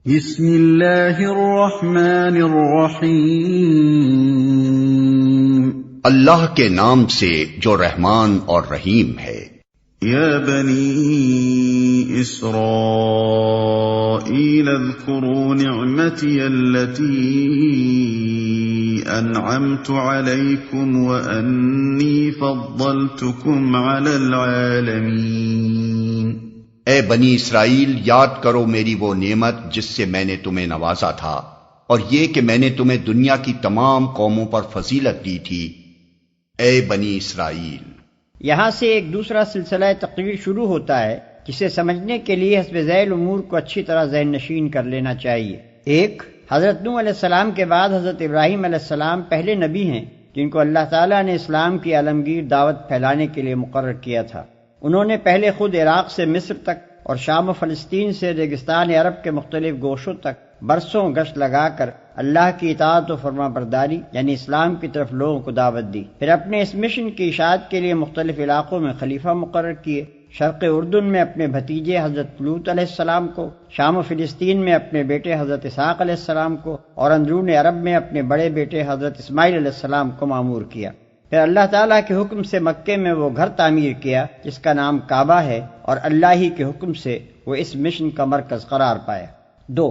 بسم اللہ الرحمن الرحیم، اللہ کے نام سے جو رحمان اور رحیم ہے۔ یا بنی اسرائیل اذکروا نعمتی التي انعمت علیکم وانی فضلتکم علی العالمین۔ اے بنی اسرائیل، یاد کرو میری وہ نعمت جس سے میں نے تمہیں نوازا تھا، اور یہ کہ میں نے تمہیں دنیا کی تمام قوموں پر فضیلت دی تھی۔ اے بنی اسرائیل، یہاں سے ایک دوسرا سلسلہ تقریر شروع ہوتا ہے جسے سمجھنے کے لیے حسب ذیل امور کو اچھی طرح ذہن نشین کر لینا چاہیے۔ ایک، حضرت نوح علیہ السلام کے بعد حضرت ابراہیم علیہ السلام پہلے نبی ہیں جن کو اللہ تعالیٰ نے اسلام کی عالمگیر دعوت پھیلانے کے لیے مقرر کیا تھا۔ انہوں نے پہلے خود عراق سے مصر تک اور شام و فلسطین سے ریگستان عرب کے مختلف گوشوں تک برسوں گشت لگا کر اللہ کی اطاعت و فرما برداری یعنی اسلام کی طرف لوگوں کو دعوت دی۔ پھر اپنے اس مشن کی اشاعت کے لیے مختلف علاقوں میں خلیفہ مقرر کیے، شرق اردن میں اپنے بھتیجے حضرت لوط علیہ السلام کو، شام و فلسطین میں اپنے بیٹے حضرت اسحاق علیہ السلام کو، اور اندرون عرب میں اپنے بڑے بیٹے حضرت اسماعیل علیہ السلام کو مامور کیا۔ پھر اللہ تعالیٰ کے حکم سے مکے میں وہ گھر تعمیر کیا جس کا نام کعبہ ہے، اور اللہ ہی کے حکم سے وہ اس مشن کا مرکز قرار پایا۔ دو،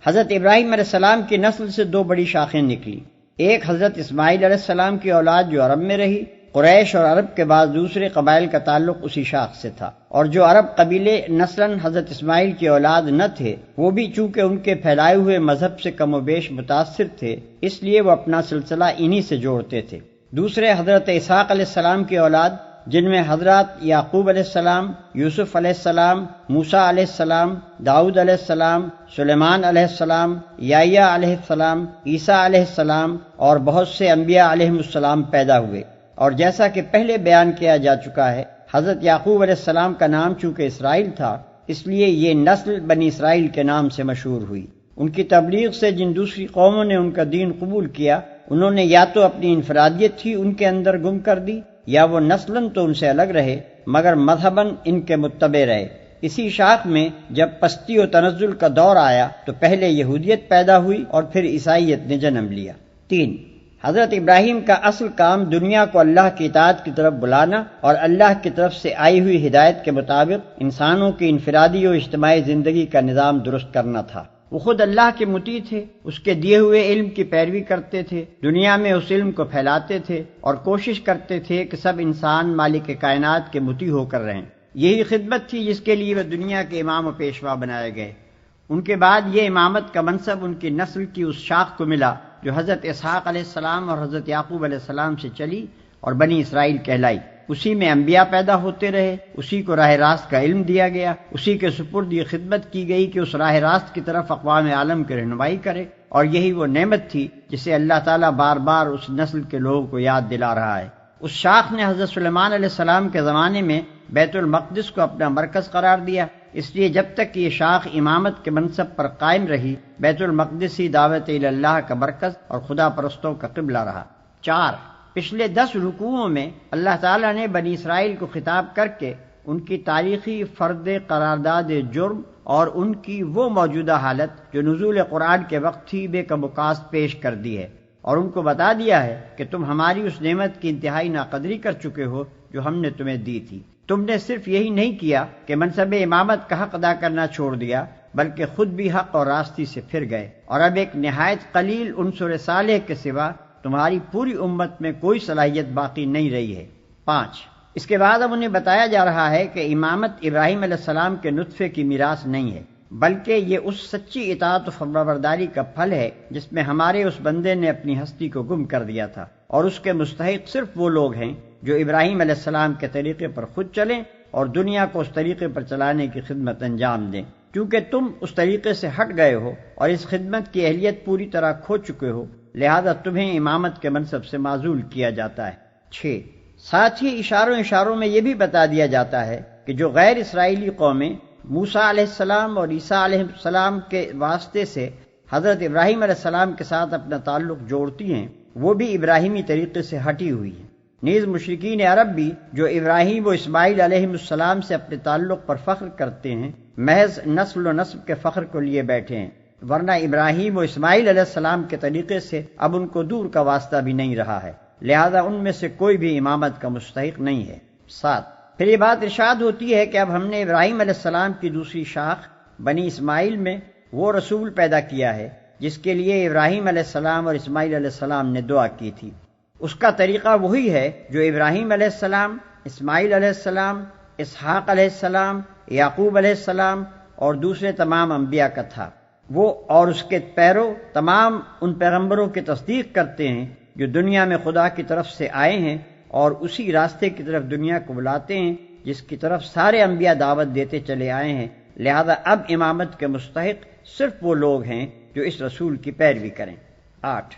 حضرت ابراہیم علیہ السلام کی نسل سے دو بڑی شاخیں نکلی۔ ایک حضرت اسماعیل علیہ السلام کی اولاد جو عرب میں رہی، قریش اور عرب کے بعد دوسرے قبائل کا تعلق اسی شاخ سے تھا، اور جو عرب قبیلے نسلاً حضرت اسماعیل کی اولاد نہ تھے، وہ بھی چونکہ ان کے پھیلائے ہوئے مذہب سے کم و بیش متاثر تھے، اس لیے وہ اپنا سلسلہ انہی سے جوڑتے تھے۔ دوسرے حضرت اسحاق علیہ السلام کی اولاد جن میں حضرات یعقوب علیہ السلام، یوسف علیہ السلام، موسیٰ علیہ السلام، داؤد علیہ السلام، سلیمان علیہ السلام، یحییٰ علیہ السلام، عیسیٰ علیہ السلام اور بہت سے انبیاء علیہم السلام پیدا ہوئے۔ اور جیسا کہ پہلے بیان کیا جا چکا ہے، حضرت یعقوب علیہ السلام کا نام چونکہ اسرائیل تھا، اس لیے یہ نسل بنی اسرائیل کے نام سے مشہور ہوئی۔ ان کی تبلیغ سے جن دوسری قوموں نے ان کا دین قبول کیا، انہوں نے یا تو اپنی انفرادیت ہی ان کے اندر گم کر دی، یا وہ نسلاً تو ان سے الگ رہے مگر مذہباً ان کے متبع رہے۔ اسی شاخ میں جب پستی و تنزل کا دور آیا تو پہلے یہودیت پیدا ہوئی اور پھر عیسائیت نے جنم لیا۔ تین، حضرت ابراہیم کا اصل کام دنیا کو اللہ کی اطاعت کی طرف بلانا اور اللہ کی طرف سے آئی ہوئی ہدایت کے مطابق انسانوں کی انفرادی و اجتماعی زندگی کا نظام درست کرنا تھا۔ وہ خود اللہ کے مطیع تھے، اس کے دیے ہوئے علم کی پیروی کرتے تھے، دنیا میں اس علم کو پھیلاتے تھے اور کوشش کرتے تھے کہ سب انسان مالک کائنات کے مطیع ہو کر رہیں۔ یہی خدمت تھی جس کے لیے وہ دنیا کے امام و پیشوا بنائے گئے۔ ان کے بعد یہ امامت کا منصب ان کی نسل کی اس شاخ کو ملا جو حضرت اسحاق علیہ السلام اور حضرت یعقوب علیہ السلام سے چلی اور بنی اسرائیل کہلائی۔ اسی میں انبیاء پیدا ہوتے رہے، اسی کو راہ راست کا علم دیا گیا، اسی کے سپرد یہ خدمت کی گئی کہ اس راہ راست کی طرف اقوام عالم کی رہنمائی کرے، اور یہی وہ نعمت تھی جسے اللہ تعالیٰ بار بار اس نسل کے لوگوں کو یاد دلا رہا ہے۔ اس شاخ نے حضرت سلیمان علیہ السلام کے زمانے میں بیت المقدس کو اپنا مرکز قرار دیا، اس لیے جب تک یہ شاخ امامت کے منصب پر قائم رہی، بیت المقدس ہی دعوت اللہ کا مرکز اور خدا پرستوں کا قبلہ رہا۔ چار، پچھلے 10 رکوعوں میں اللہ تعالیٰ نے بنی اسرائیل کو خطاب کر کے ان کی تاریخی فرد قرارداد جرم اور ان کی وہ موجودہ حالت جو نزول قرآن کے وقت تھی بے کموکاست پیش کر دی ہے، اور ان کو بتا دیا ہے کہ تم ہماری اس نعمت کی انتہائی ناقدری کر چکے ہو جو ہم نے تمہیں دی تھی۔ تم نے صرف یہی نہیں کیا کہ منصب امامت کا حق ادا کرنا چھوڑ دیا، بلکہ خود بھی حق اور راستی سے پھر گئے، اور اب ایک نہایت قلیل عنصر صالح کے سوا تمہاری پوری امت میں کوئی صلاحیت باقی نہیں رہی ہے۔ 5، اس کے بعد اب انہیں بتایا جا رہا ہے کہ امامت ابراہیم علیہ السلام کے نطفے کی میراث نہیں ہے، بلکہ یہ اس سچی اطاعت و فرمانبرداری کا پھل ہے جس میں ہمارے اس بندے نے اپنی ہستی کو گم کر دیا تھا، اور اس کے مستحق صرف وہ لوگ ہیں جو ابراہیم علیہ السلام کے طریقے پر خود چلیں اور دنیا کو اس طریقے پر چلانے کی خدمت انجام دیں۔ کیونکہ تم اس طریقے سے ہٹ گئے ہو اور اس خدمت کی اہلیت پوری طرح کھو چکے ہو، لہذا تمہیں امامت کے منصب سے معزول کیا جاتا ہے۔ 6، ساتھ ہی اشاروں میں یہ بھی بتا دیا جاتا ہے کہ جو غیر اسرائیلی قومیں موسیٰ علیہ السلام اور عیسیٰ علیہ السلام کے واسطے سے حضرت ابراہیم علیہ السلام کے ساتھ اپنا تعلق جوڑتی ہیں، وہ بھی ابراہیمی طریقے سے ہٹی ہوئی ہیں۔ نیز مشرکین عرب بھی جو ابراہیم و اسماعیل علیہ السلام سے اپنے تعلق پر فخر کرتے ہیں، محض نسل و نسب کے فخر کو لیے بیٹھے ہیں۔ ورنہ ابراہیم و اسماعیل علیہ السلام کے طریقے سے اب ان کو دور کا واسطہ بھی نہیں رہا ہے، لہذا ان میں سے کوئی بھی امامت کا مستحق نہیں ہے۔ 7، پھر یہ بات ارشاد ہوتی ہے کہ اب ہم نے ابراہیم علیہ السلام کی دوسری شاخ بنی اسماعیل میں وہ رسول پیدا کیا ہے جس کے لیے ابراہیم علیہ السلام اور اسماعیل علیہ السلام نے دعا کی تھی۔ اس کا طریقہ وہی ہے جو ابراہیم علیہ السلام، اسماعیل علیہ السلام، اسحاق علیہ السلام، یعقوب علیہ السلام اور دوسرے تمام انبیاء کا تھا۔ وہ اور اس کے پیرو تمام ان پیغمبروں کی تصدیق کرتے ہیں جو دنیا میں خدا کی طرف سے آئے ہیں اور اسی راستے کی طرف دنیا کو بلاتے ہیں جس کی طرف سارے انبیاء دعوت دیتے چلے آئے ہیں، لہذا اب امامت کے مستحق صرف وہ لوگ ہیں جو اس رسول کی پیروی کریں۔ 8،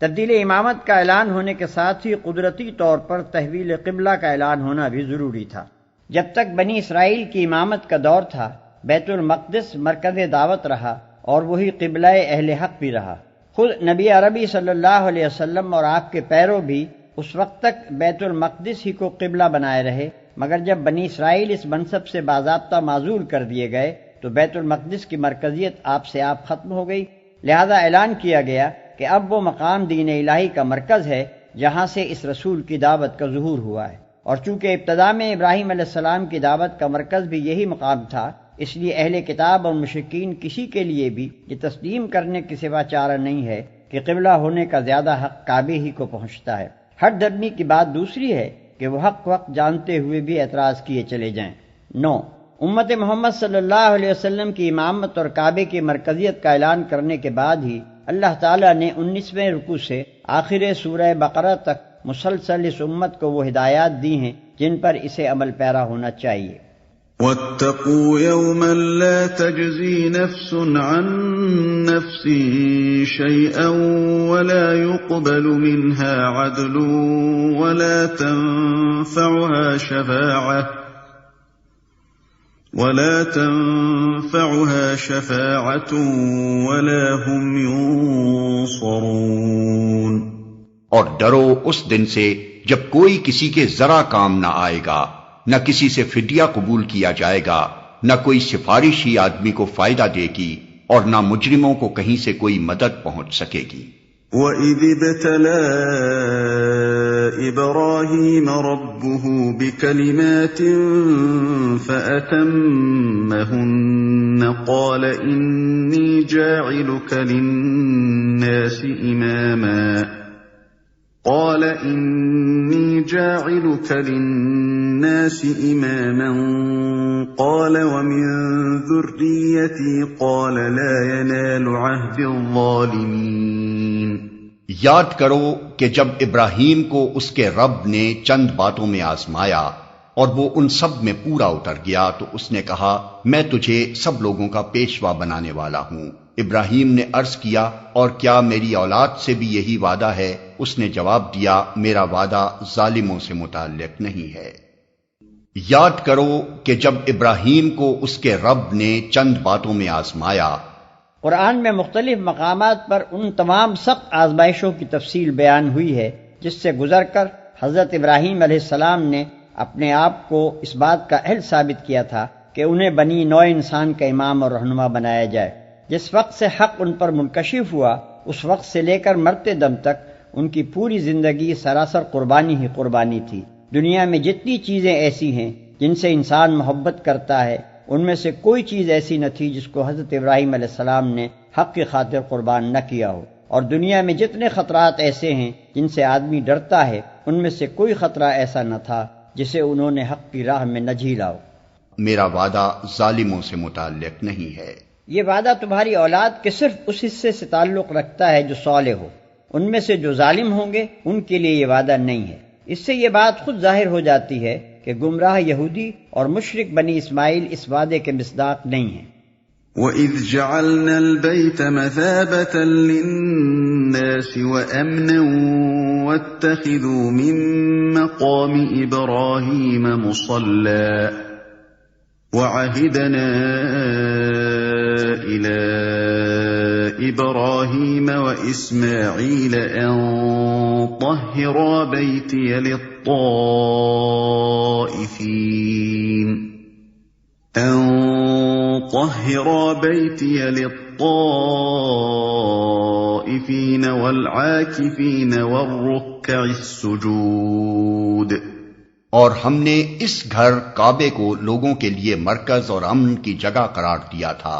تبدیل امامت کا اعلان ہونے کے ساتھ ہی قدرتی طور پر تحویل قبلہ کا اعلان ہونا بھی ضروری تھا۔ جب تک بنی اسرائیل کی امامت کا دور تھا، بیت المقدس مرکز دعوت رہا اور وہی قبلہ اہل حق بھی رہا۔ خود نبی عربی صلی اللہ علیہ وسلم اور آپ کے پیرو بھی اس وقت تک بیت المقدس ہی کو قبلہ بنائے رہے، مگر جب بنی اسرائیل اس منصب سے باضابطہ معزول کر دیے گئے تو بیت المقدس کی مرکزیت آپ سے آپ ختم ہو گئی، لہذا اعلان کیا گیا کہ اب وہ مقام دین الہی کا مرکز ہے جہاں سے اس رسول کی دعوت کا ظہور ہوا ہے، اور چونکہ ابتدا میں ابراہیم علیہ السلام کی دعوت کا مرکز بھی یہی مقام تھا، اس لیے اہل کتاب اور مشرکین کسی کے لیے بھی یہ تسلیم کرنے کے سوا چارہ نہیں ہے کہ قبلہ ہونے کا زیادہ حق کعبے ہی کو پہنچتا ہے۔ ہر دھرمی کی بات دوسری ہے کہ وہ حق وقت جانتے ہوئے بھی اعتراض کیے چلے جائیں۔ 9، امت محمد صلی اللہ علیہ وسلم کی امامت اور کعبے کی مرکزیت کا اعلان کرنے کے بعد ہی اللہ تعالیٰ نے 19ویں رکوع سے آخر سورہ بقرہ تک مسلسل اس امت کو وہ ہدایات دی ہیں جن پر اسے عمل پیرا ہونا چاہیے۔ وَاتَّقُوا يَوْمًا لَا تَجْزِي نَفْسٌ عَن نَفْسٍ شَيْئًا وَلَا يُقْبَلُ مِنْهَا عَدْلٌ وَلَا تَنفَعُهَا شَفَاعَةٌ وَلَا هُمْ يُنصَرُونَ۔ اور ڈرو اس دن سے جب کوئی کسی کے ذرا کام نہ آئے گا، نہ کسی سے فدیہ قبول کیا جائے گا، نہ کوئی سفارش ہی آدمی کو فائدہ دے گی، اور نہ مجرموں کو کہیں سے کوئی مدد پہنچ سکے گی۔ وَإِذِ ابْتَلَىٰ إِبْرَاهِيمَ رَبُّهُ بِكَلِمَاتٍ فَأَتَمَّهُنَّ قَالَ إِنِّي جَاعِلُكَ لِلنَّاسِ إِمَامًا قَالَ وَمِن ذُرِّيَّتِي قَالَ لَا يَنَالُ عَهْدِ الظَّالِمِينَ۔ یاد کرو کہ جب ابراہیم کو اس کے رب نے چند باتوں میں آزمایا اور وہ ان سب میں پورا اتر گیا تو اس نے کہا میں تجھے سب لوگوں کا پیشوا بنانے والا ہوں۔ ابراہیم نے عرض کیا اور کیا میری اولاد سے بھی یہی وعدہ ہے؟ اس نے جواب دیا میرا وعدہ ظالموں سے متعلق نہیں ہے۔ یاد کرو کہ جب ابراہیم کو اس کے رب نے چند باتوں میں آزمایا۔ قرآن میں مختلف مقامات پر ان تمام سخت آزمائشوں کی تفصیل بیان ہوئی ہے جس سے گزر کر حضرت ابراہیم علیہ السلام نے اپنے آپ کو اس بات کا اہل ثابت کیا تھا کہ انہیں بنی نوع انسان کا امام اور رہنما بنایا جائے۔ جس وقت سے حق ان پر منکشف ہوا اس وقت سے لے کر مرتے دم تک ان کی پوری زندگی سراسر قربانی ہی قربانی تھی۔ دنیا میں جتنی چیزیں ایسی ہیں جن سے انسان محبت کرتا ہے ان میں سے کوئی چیز ایسی نہ تھی جس کو حضرت ابراہیم علیہ السلام نے حق کی خاطر قربان نہ کیا ہو، اور دنیا میں جتنے خطرات ایسے ہیں جن سے آدمی ڈرتا ہے ان میں سے کوئی خطرہ ایسا نہ تھا جسے انہوں نے حق کی راہ میں نہ جھیلا ہو۔ میرا وعدہ ظالموں سے متعلق نہیں ہے۔ یہ وعدہ تمہاری اولاد کے صرف اس حصے سے تعلق رکھتا ہے جو صالح ہو، ان میں سے جو ظالم ہوں گے ان کے لیے یہ وعدہ نہیں ہے۔ اس سے یہ بات خود ظاہر ہو جاتی ہے کہ گمراہ یہودی اور مشرک بنی اسماعیل اس وعدے کے مصداق نہیں ہیں۔ وَإِذْ جَعَلْنَا الْبَيْتَ مَثَابَةً لِلنَّاسِ وَأَمْنًا وَاتَّخِذُوا مِن مَّقَامِ إِبْرَاهِيمَ مُصَلًّى وَعَهِدْنَا إِلَىٰ إِبْرَاهِيمَ وَإِسْمَاعِيلَ أَن طَهِّرَا بَيْتِيَ لِلطَّائِفِينَ طهرا بيتي للطائفين والعاكفين والركع السجود. اور ہم نے اس گھر کعبے کو لوگوں کے لیے مرکز اور امن کی جگہ قرار دیا تھا،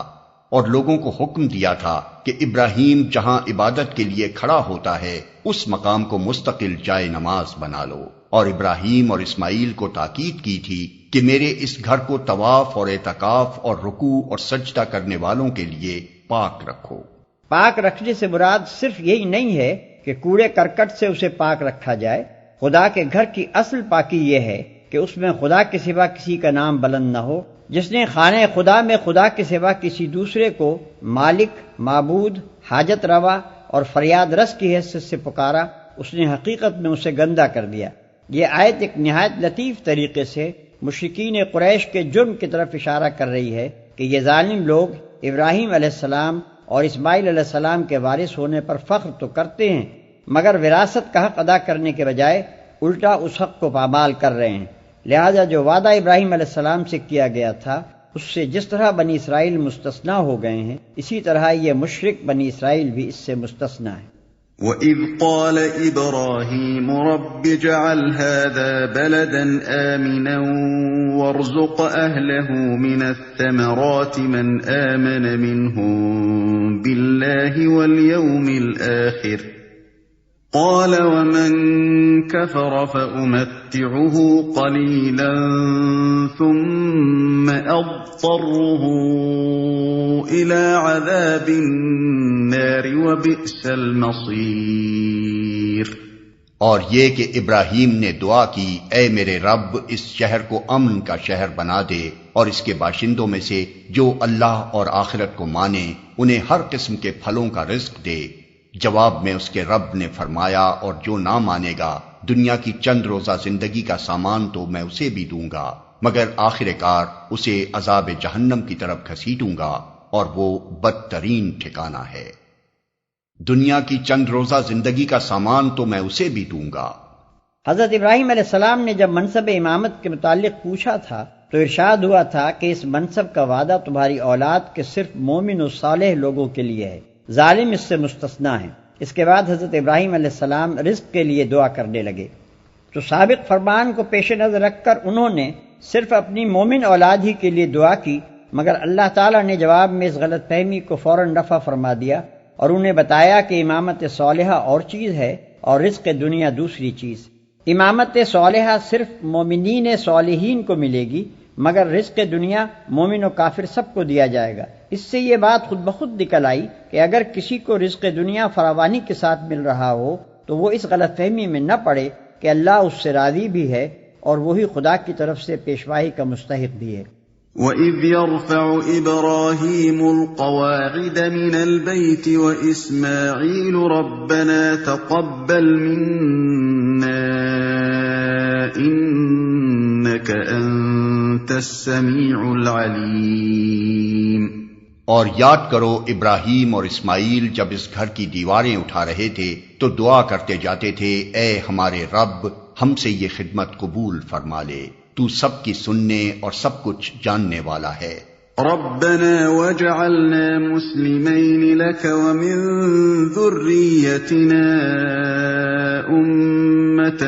اور لوگوں کو حکم دیا تھا کہ ابراہیم جہاں عبادت کے لیے کھڑا ہوتا ہے اس مقام کو مستقل جائے نماز بنا لو، اور ابراہیم اور اسماعیل کو تاکید کی تھی کہ میرے اس گھر کو طواف اور اعتکاف اور رکوع اور سجدہ کرنے والوں کے لیے پاک رکھو. پاک رکھنے سے مراد صرف یہی نہیں ہے کہ کوڑے کرکٹ سے اسے پاک رکھا جائے. خدا کے گھر کی اصل پاکی یہ ہے کہ اس میں خدا کے سوا کسی کا نام بلند نہ ہو. جس نے خانہ خدا میں خدا کے سوا کسی دوسرے کو مالک، معبود، حاجت روا اور فریاد رس کی حیثیت سے پکارا، اس نے حقیقت میں اسے گندہ کر دیا. یہ آیت ایک نہایت لطیف طریقے سے مشرکین قریش کے جرم کی طرف اشارہ کر رہی ہے کہ یہ ظالم لوگ ابراہیم علیہ السلام اور اسماعیل علیہ السلام کے وارث ہونے پر فخر تو کرتے ہیں، مگر وراثت کا حق ادا کرنے کے بجائے الٹا اس حق کو پامال کر رہے ہیں. لہذا جو وعدہ ابراہیم علیہ السلام سے کیا گیا تھا اس سے جس طرح بنی اسرائیل مستثنا ہو گئے ہیں، اسی طرح یہ مشرک بنی اسرائیل بھی اس سے مستثنا ہیں. وَإِذْ قَالَ إِبْرَاهِيمُ رَبِّ اجْعَلْ هَذَا بَلَدًا آمِنًا وَارْزُقْ أَهْلَهُ مِنَ الثَّمَرَاتِ مَنْ آمَنَ مِنْهُمْ بِاللَّهِ وَالْيَوْمِ الْآخِرِ قَالَ وَمَنْ كَفَرَ فَأُمَتِّعُهُ قَلِيلًا ثُمَّ أَضْطَرُّهُ إِلَى عَذَابِ النَّارِ وَبِئْسَ الْمَصِيرُ. اور یہ کہ ابراہیم نے دعا کی، اے میرے رب اس شہر کو امن کا شہر بنا دے اور اس کے باشندوں میں سے جو اللہ اور آخرت کو مانے انہیں ہر قسم کے پھلوں کا رزق دے. جواب میں اس کے رب نے فرمایا، اور جو نہ مانے گا دنیا کی چند روزہ زندگی کا سامان تو میں اسے بھی دوں گا، مگر آخر کار اسے عذاب جہنم کی طرف گھسیٹوں گا اور وہ بدترین ٹھکانہ ہے. دنیا کی چند روزہ زندگی کا سامان تو میں اسے بھی دوں گا. حضرت ابراہیم علیہ السلام نے جب منصب امامت کے متعلق پوچھا تھا تو ارشاد ہوا تھا کہ اس منصب کا وعدہ تمہاری اولاد کے صرف مومن و صالح لوگوں کے لیے ہے، ظالم اس سے مستثنا ہیں. اس کے بعد حضرت ابراہیم علیہ السلام رزق کے لیے دعا کرنے لگے تو سابق فرمان کو پیش نظر رکھ کر انہوں نے صرف اپنی مومن اولاد ہی کے لیے دعا کی، مگر اللہ تعالیٰ نے جواب میں اس غلط فہمی کو فوراً رفع فرما دیا اور انہیں بتایا کہ امامت صالحہ اور چیز ہے اور رزق دنیا دوسری چیز. امامت صالحہ صرف مومنین صالحین کو ملے گی، مگر رزق دنیا مومن و کافر سب کو دیا جائے گا. اس سے یہ بات خود بخود نکل آئی کہ اگر کسی کو رزق دنیا فراوانی کے ساتھ مل رہا ہو تو وہ اس غلط فہمی میں نہ پڑے کہ اللہ اس سے راضی بھی ہے اور وہی خدا کی طرف سے پیشوائی کا مستحق بھی ہے. وَإِذْ يَرْفَعُ إِبْرَاهِيمُ الْقَوَاعِدَ مِنَ الْبَيْتِ وَإِسْمَاعِيلُ رَبَّنَا تَقَبَّلْ مِنَّا إِنَّكَ أَنْتَ السَّمِيعُ الْعَلِيمُ. اور یاد کرو ابراہیم اور اسماعیل جب اس گھر کی دیواریں اٹھا رہے تھے تو دعا کرتے جاتے تھے، اے ہمارے رب ہم سے یہ خدمت قبول فرما لے، تو سب کی سننے اور سب کچھ جاننے والا ہے. ربنا واجعلنا مسلمين لك ومن ذريتنا أمة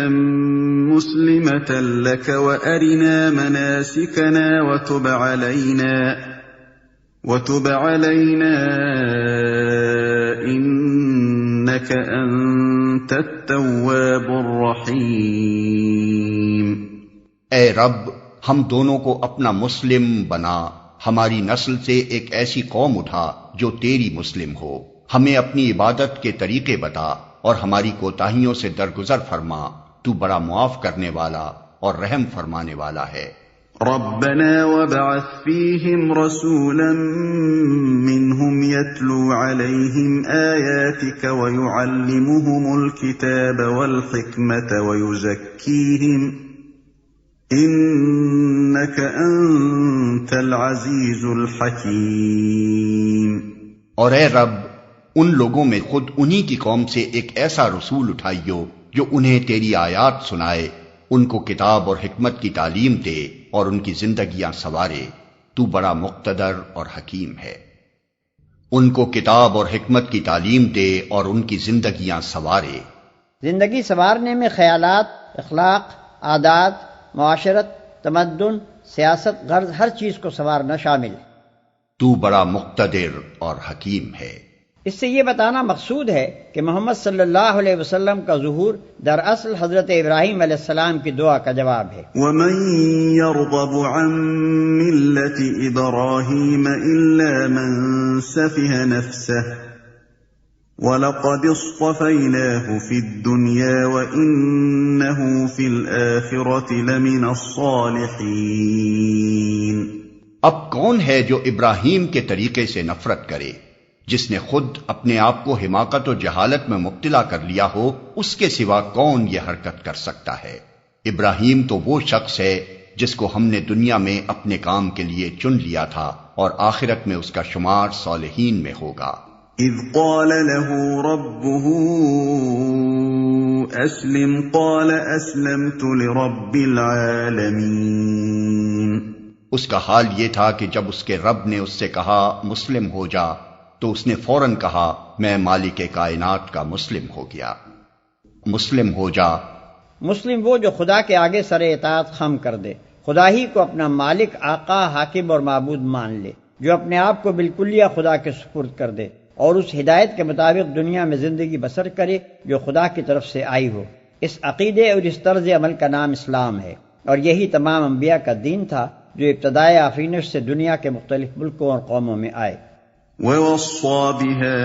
مسلمة لك وأرنا مناسكنا وتب علينا إنك أنت التواب الرحيم. اے رب ہم دونوں کو اپنا مسلم بنا، ہماری نسل سے ایک ایسی قوم اٹھا جو تیری مسلم ہو، ہمیں اپنی عبادت کے طریقے بتا اور ہماری کوتاہیوں سے درگزر فرما، تو بڑا معاف کرنے والا اور رحم فرمانے والا ہے. ربنا وابعث فيهم رسولا منهم يتلو عليهم آياتك ويعلمهم الكتاب والحكمة ويزكيهم إنك أنت العزيز الحكيم. اور اے رب ان لوگوں میں خود انہی کی قوم سے ایک ایسا رسول اٹھائیو جو انہیں تیری آیات سنائے، ان کو کتاب اور حکمت کی تعلیم دے اور ان کی زندگیاں سنوارے. تو بڑا مقتدر اور حکیم ہے۔ ان کو کتاب اور حکمت کی تعلیم دے اور ان کی زندگیاں سنوارے۔ زندگی سنوارنے میں خیالات، اخلاق، عادات، معاشرت، تمدن، سیاست، غرض ہر چیز کو سنوارنا شامل ہے۔ تو بڑا مقتدر اور حکیم ہے۔ اس سے یہ بتانا مقصود ہے کہ محمد صلی اللہ علیہ وسلم کا ظہور دراصل حضرت ابراہیم علیہ السلام کی دعا کا جواب ہے۔ وَمَن يَرْغَبُ عَن مِّلَّةِ إِبْرَاهِيمَ إِلَّا مَن سَفِهَ نَفْسَهُ وَلَقَدِ اصْطَفَيْنَاهُ فِي الدُّنْيَا وَإِنَّهُ فِي الْآخِرَةِ لَمِنَ الصَّالِحِينَ۔ اب کون ہے جو ابراہیم کے طریقے سے نفرت کرے؟ جس نے خود اپنے آپ کو حماقت و جہالت میں مبتلا کر لیا ہو، اس کے سوا کون یہ حرکت کر سکتا ہے؟ ابراہیم تو وہ شخص ہے جس کو ہم نے دنیا میں اپنے کام کے لیے چن لیا تھا اور آخرت میں اس کا شمار صالحین میں ہوگا۔ اذ قال له ربه اسلم قال اسلمت لرب العالمین۔ اس کا حال یہ تھا کہ جب اس کے رب نے اس سے کہا مسلم ہو جا تو اس نے فوراً کہا میں مالک کائنات کا مسلم ہو گیا۔ مسلم ہو جا، مسلم وہ جو خدا کے آگے سر اطاعت خم کر دے، خدا ہی کو اپنا مالک، آقا، حاکم اور معبود مان لے، جو اپنے آپ کو بالکلیہ خدا کے سپرد کر دے اور اس ہدایت کے مطابق دنیا میں زندگی بسر کرے جو خدا کی طرف سے آئی ہو۔ اس عقیدے اور اس طرز عمل کا نام اسلام ہے، اور یہی تمام انبیاء کا دین تھا جو ابتدائے آفرینش سے دنیا کے مختلف ملکوں اور قوموں میں آئے۔ وَوَصَّى بِهَا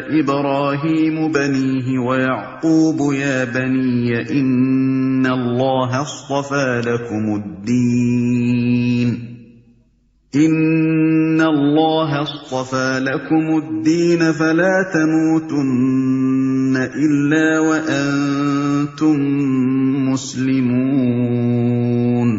إِبْرَاهِيمُ بَنِيهِ وَيَعْقُوبُ يَا بَنِيَّ إِنَّ اللَّهَ اصْطَفَى لَكُمُ الدِّينَ فَلَا تَمُوتُنَّ إِلَّا وَأَنْتُمْ مُسْلِمُونَ۔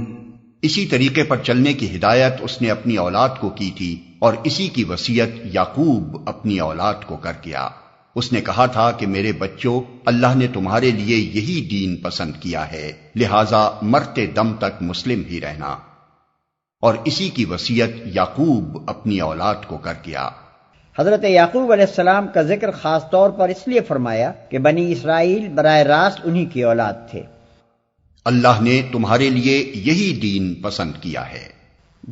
اسی طریقے پر چلنے کی ہدایت اس نے اپنی اولاد کو کی تھی اور اسی کی وصیت یعقوب اپنی اولاد کو کر گیا۔ اس نے کہا تھا کہ میرے بچوں، اللہ نے تمہارے لیے یہی دین پسند کیا ہے، لہذا مرتے دم تک مسلم ہی رہنا، اور اسی کی وصیت یعقوب اپنی اولاد کو کر گیا۔ حضرت یعقوب علیہ السلام کا ذکر خاص طور پر اس لیے فرمایا کہ بنی اسرائیل براہ راست انہی کی اولاد تھے۔ اللہ نے تمہارے لیے یہی دین پسند کیا ہے۔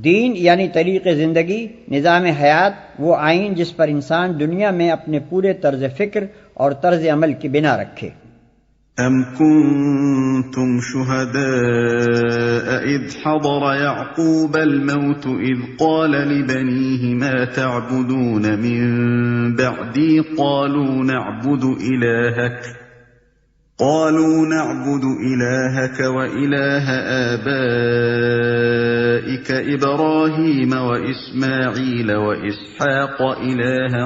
دین یعنی طریق زندگی، نظام حیات، وہ آئین جس پر انسان دنیا میں اپنے پورے طرز فکر اور طرز عمل کی بنا رکھے۔ ام کنتم شہداء اذ حضر یعقوب الموت اذ قال لبنیہ ما تعبدون من بعدی قالوا نعبد إلهك وإله آبائك إبراهيم وإسماعيل وإسحاق إلها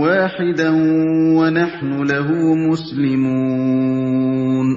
واحدا ونحن له مسلمون۔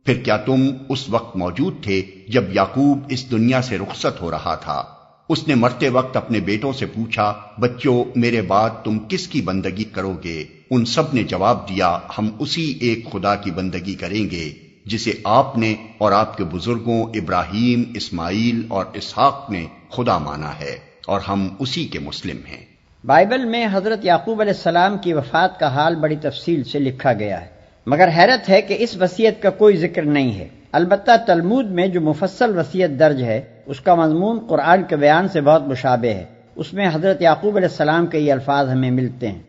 پھر کیا تم اس وقت موجود تھے جب یعقوب اس دنیا سے رخصت ہو رہا تھا؟ اس نے مرتے وقت اپنے بیٹوں سے پوچھا بچوں میرے بعد تم کس کی بندگی کرو گے؟ ان سب نے جواب دیا ہم اسی ایک خدا کی بندگی کریں گے جسے آپ نے اور آپ کے بزرگوں ابراہیم، اسماعیل اور اسحاق نے خدا مانا ہے، اور ہم اسی کے مسلم ہیں۔ بائبل میں حضرت یعقوب علیہ السلام کی وفات کا حال بڑی تفصیل سے لکھا گیا ہے، مگر حیرت ہے کہ اس وصیت کا کوئی ذکر نہیں ہے۔ البتہ تلمود میں جو مفصل وصیت درج ہے اس کا مضمون قرآن کے بیان سے بہت مشابہ ہے۔ اس میں حضرت یعقوب علیہ السلام کے یہ الفاظ ہمیں ملتے ہیں: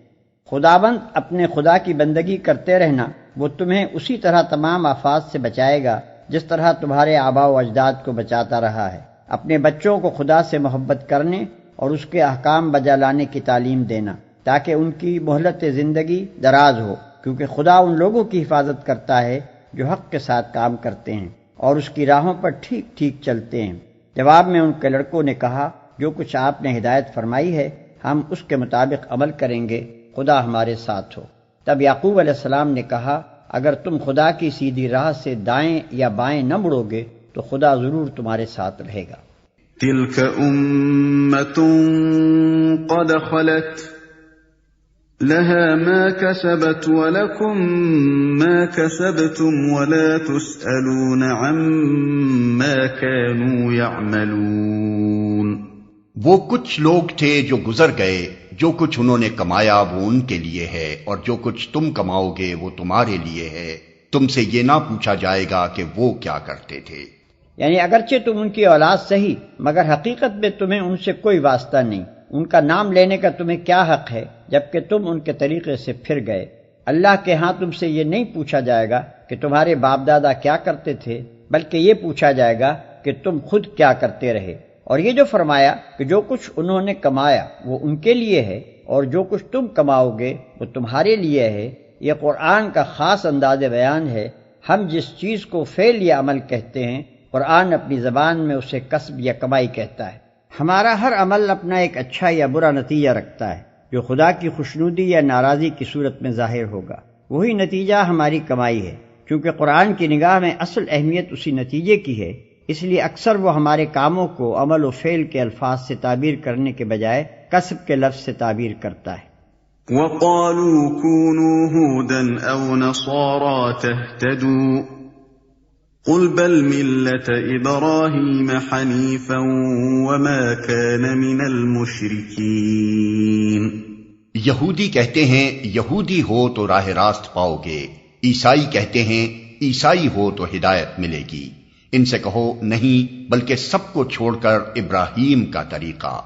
خداوند اپنے خدا کی بندگی کرتے رہنا، وہ تمہیں اسی طرح تمام آفات سے بچائے گا جس طرح تمہارے آباء و اجداد کو بچاتا رہا ہے۔ اپنے بچوں کو خدا سے محبت کرنے اور اس کے احکام بجا لانے کی تعلیم دینا تاکہ ان کی مہلت زندگی دراز ہو، کیونکہ خدا ان لوگوں کی حفاظت کرتا ہے جو حق کے ساتھ کام کرتے ہیں اور اس کی راہوں پر ٹھیک ٹھیک چلتے ہیں۔ جواب میں ان کے لڑکوں نے کہا جو کچھ آپ نے ہدایت فرمائی ہے ہم اس کے مطابق عمل کریں گے، خدا ہمارے ساتھ ہو۔ تب یعقوب علیہ السلام نے کہا اگر تم خدا کی سیدھی راہ سے دائیں یا بائیں نہ مڑو گے تو خدا ضرور تمہارے ساتھ رہے گا۔ تلک امۃ قد خلت لها ما كسبت ولكم ما كسبتم ولا تسألون عما كانوا يعملون۔ وہ کچھ لوگ تھے جو گزر گئے، جو کچھ انہوں نے کمایا وہ ان کے لیے ہے، اور جو کچھ تم کماؤ گے وہ تمہارے لیے ہے، تم سے یہ نہ پوچھا جائے گا کہ وہ کیا کرتے تھے۔ یعنی اگرچہ تم ان کی اولاد صحیح، مگر حقیقت میں تمہیں ان سے کوئی واسطہ نہیں، ان کا نام لینے کا تمہیں کیا حق ہے جبکہ تم ان کے طریقے سے پھر گئے۔ اللہ کے ہاں تم سے یہ نہیں پوچھا جائے گا کہ تمہارے باپ دادا کیا کرتے تھے، بلکہ یہ پوچھا جائے گا کہ تم خود کیا کرتے رہے۔ اور یہ جو فرمایا کہ جو کچھ انہوں نے کمایا وہ ان کے لیے ہے اور جو کچھ تم کماؤ گے وہ تمہارے لیے ہے، یہ قرآن کا خاص انداز بیان ہے۔ ہم جس چیز کو فعل یا عمل کہتے ہیں، قرآن اپنی زبان میں اسے کسب یا کمائی کہتا ہے۔ ہمارا ہر عمل اپنا ایک اچھا یا برا نتیجہ رکھتا ہے جو خدا کی خوشنودی یا ناراضی کی صورت میں ظاہر ہوگا، وہی نتیجہ ہماری کمائی ہے۔ چونکہ قرآن کی نگاہ میں اصل اہمیت اسی نتیجے کی ہے، اس لیے اکثر وہ ہمارے کاموں کو عمل و فعل کے الفاظ سے تعبیر کرنے کے بجائے کسب کے لفظ سے تعبیر کرتا ہے۔ وَقَالُوا كُونُوا هُودًا أَوْ نَصَارَىٰ تَهْتَدُوا قُلْ بَلْ مِلَّةَ إِبْرَاهِيمَ حَنِيفًا وَمَا كَانَ مِنَ الْمُشْرِكِينَ۔ یہودی کہتے ہیں یہودی ہو تو راہ راست پاؤ گے، عیسائی کہتے ہیں عیسائی ہو تو ہدایت ملے گی۔ ان سے کہو نہیں، بلکہ سب کو چھوڑ کر ابراہیم کا طریقہ،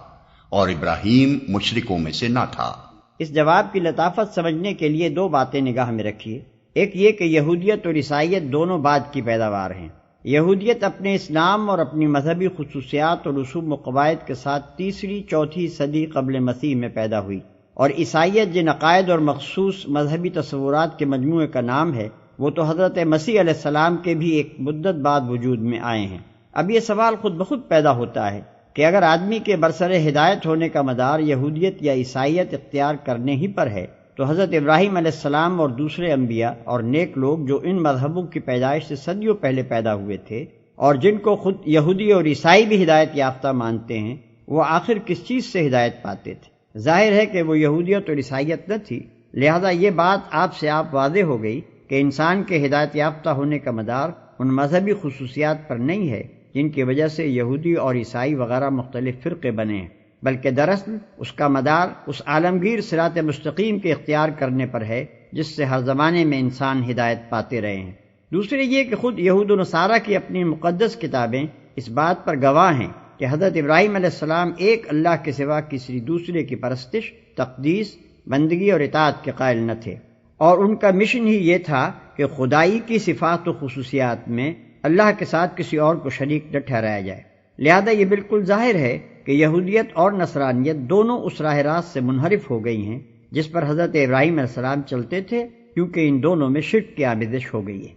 اور ابراہیم مشرکوں میں سے نہ تھا۔ اس جواب کی لطافت سمجھنے کے لیے دو باتیں نگاہ میں رکھیے۔ ایک یہ کہ یہودیت اور عیسائیت دونوں بعد کی پیداوار ہیں۔ یہودیت اپنے اسلام اور اپنی مذہبی خصوصیات اور رسوم و قواعد کے ساتھ تیسری چوتھی صدی قبل مسیح میں پیدا ہوئی، اور عیسائیت جن عقائد اور مخصوص مذہبی تصورات کے مجموعے کا نام ہے، وہ تو حضرت مسیح علیہ السلام کے بھی ایک مدت بعد وجود میں آئے ہیں۔ اب یہ سوال خود بخود پیدا ہوتا ہے کہ اگر آدمی کے برسر ہدایت ہونے کا مدار یہودیت یا عیسائیت اختیار کرنے ہی پر ہے، تو حضرت ابراہیم علیہ السلام اور دوسرے انبیاء اور نیک لوگ جو ان مذہبوں کی پیدائش سے صدیوں پہلے پیدا ہوئے تھے اور جن کو خود یہودی اور عیسائی بھی ہدایت یافتہ مانتے ہیں، وہ آخر کس چیز سے ہدایت پاتے تھے؟ ظاہر ہے کہ وہ یہودیت اور عیسائیت نہ تھی، لہذا یہ بات آپ سے آپ واضح ہو گئی کہ انسان کے ہدایت یافتہ ہونے کا مدار ان مذہبی خصوصیات پر نہیں ہے جن کی وجہ سے یہودی اور عیسائی وغیرہ مختلف فرقے بنے ہیں، بلکہ دراصل اس کا مدار اس عالمگیر صراط مستقیم کے اختیار کرنے پر ہے جس سے ہر زمانے میں انسان ہدایت پاتے رہے ہیں۔ دوسرے یہ کہ خود یہود و نصارہ کی اپنی مقدس کتابیں اس بات پر گواہ ہیں کہ حضرت ابراہیم علیہ السلام ایک اللہ کے سوا کسی دوسرے کی پرستش، تقدیس، بندگی اور اطاعت کے قائل نہ تھے، اور ان کا مشن ہی یہ تھا کہ خدائی کی صفات و خصوصیات میں اللہ کے ساتھ کسی اور کو شریک نہ ٹھہرایا جائے۔ لہذا یہ بالکل ظاہر ہے کہ یہودیت اور نصرانیت دونوں اس راہ راست سے منحرف ہو گئی ہیں جس پر حضرت ابراہیم علیہ السلام چلتے تھے، کیونکہ ان دونوں میں شرک کی آمیزش ہو گئی ہے۔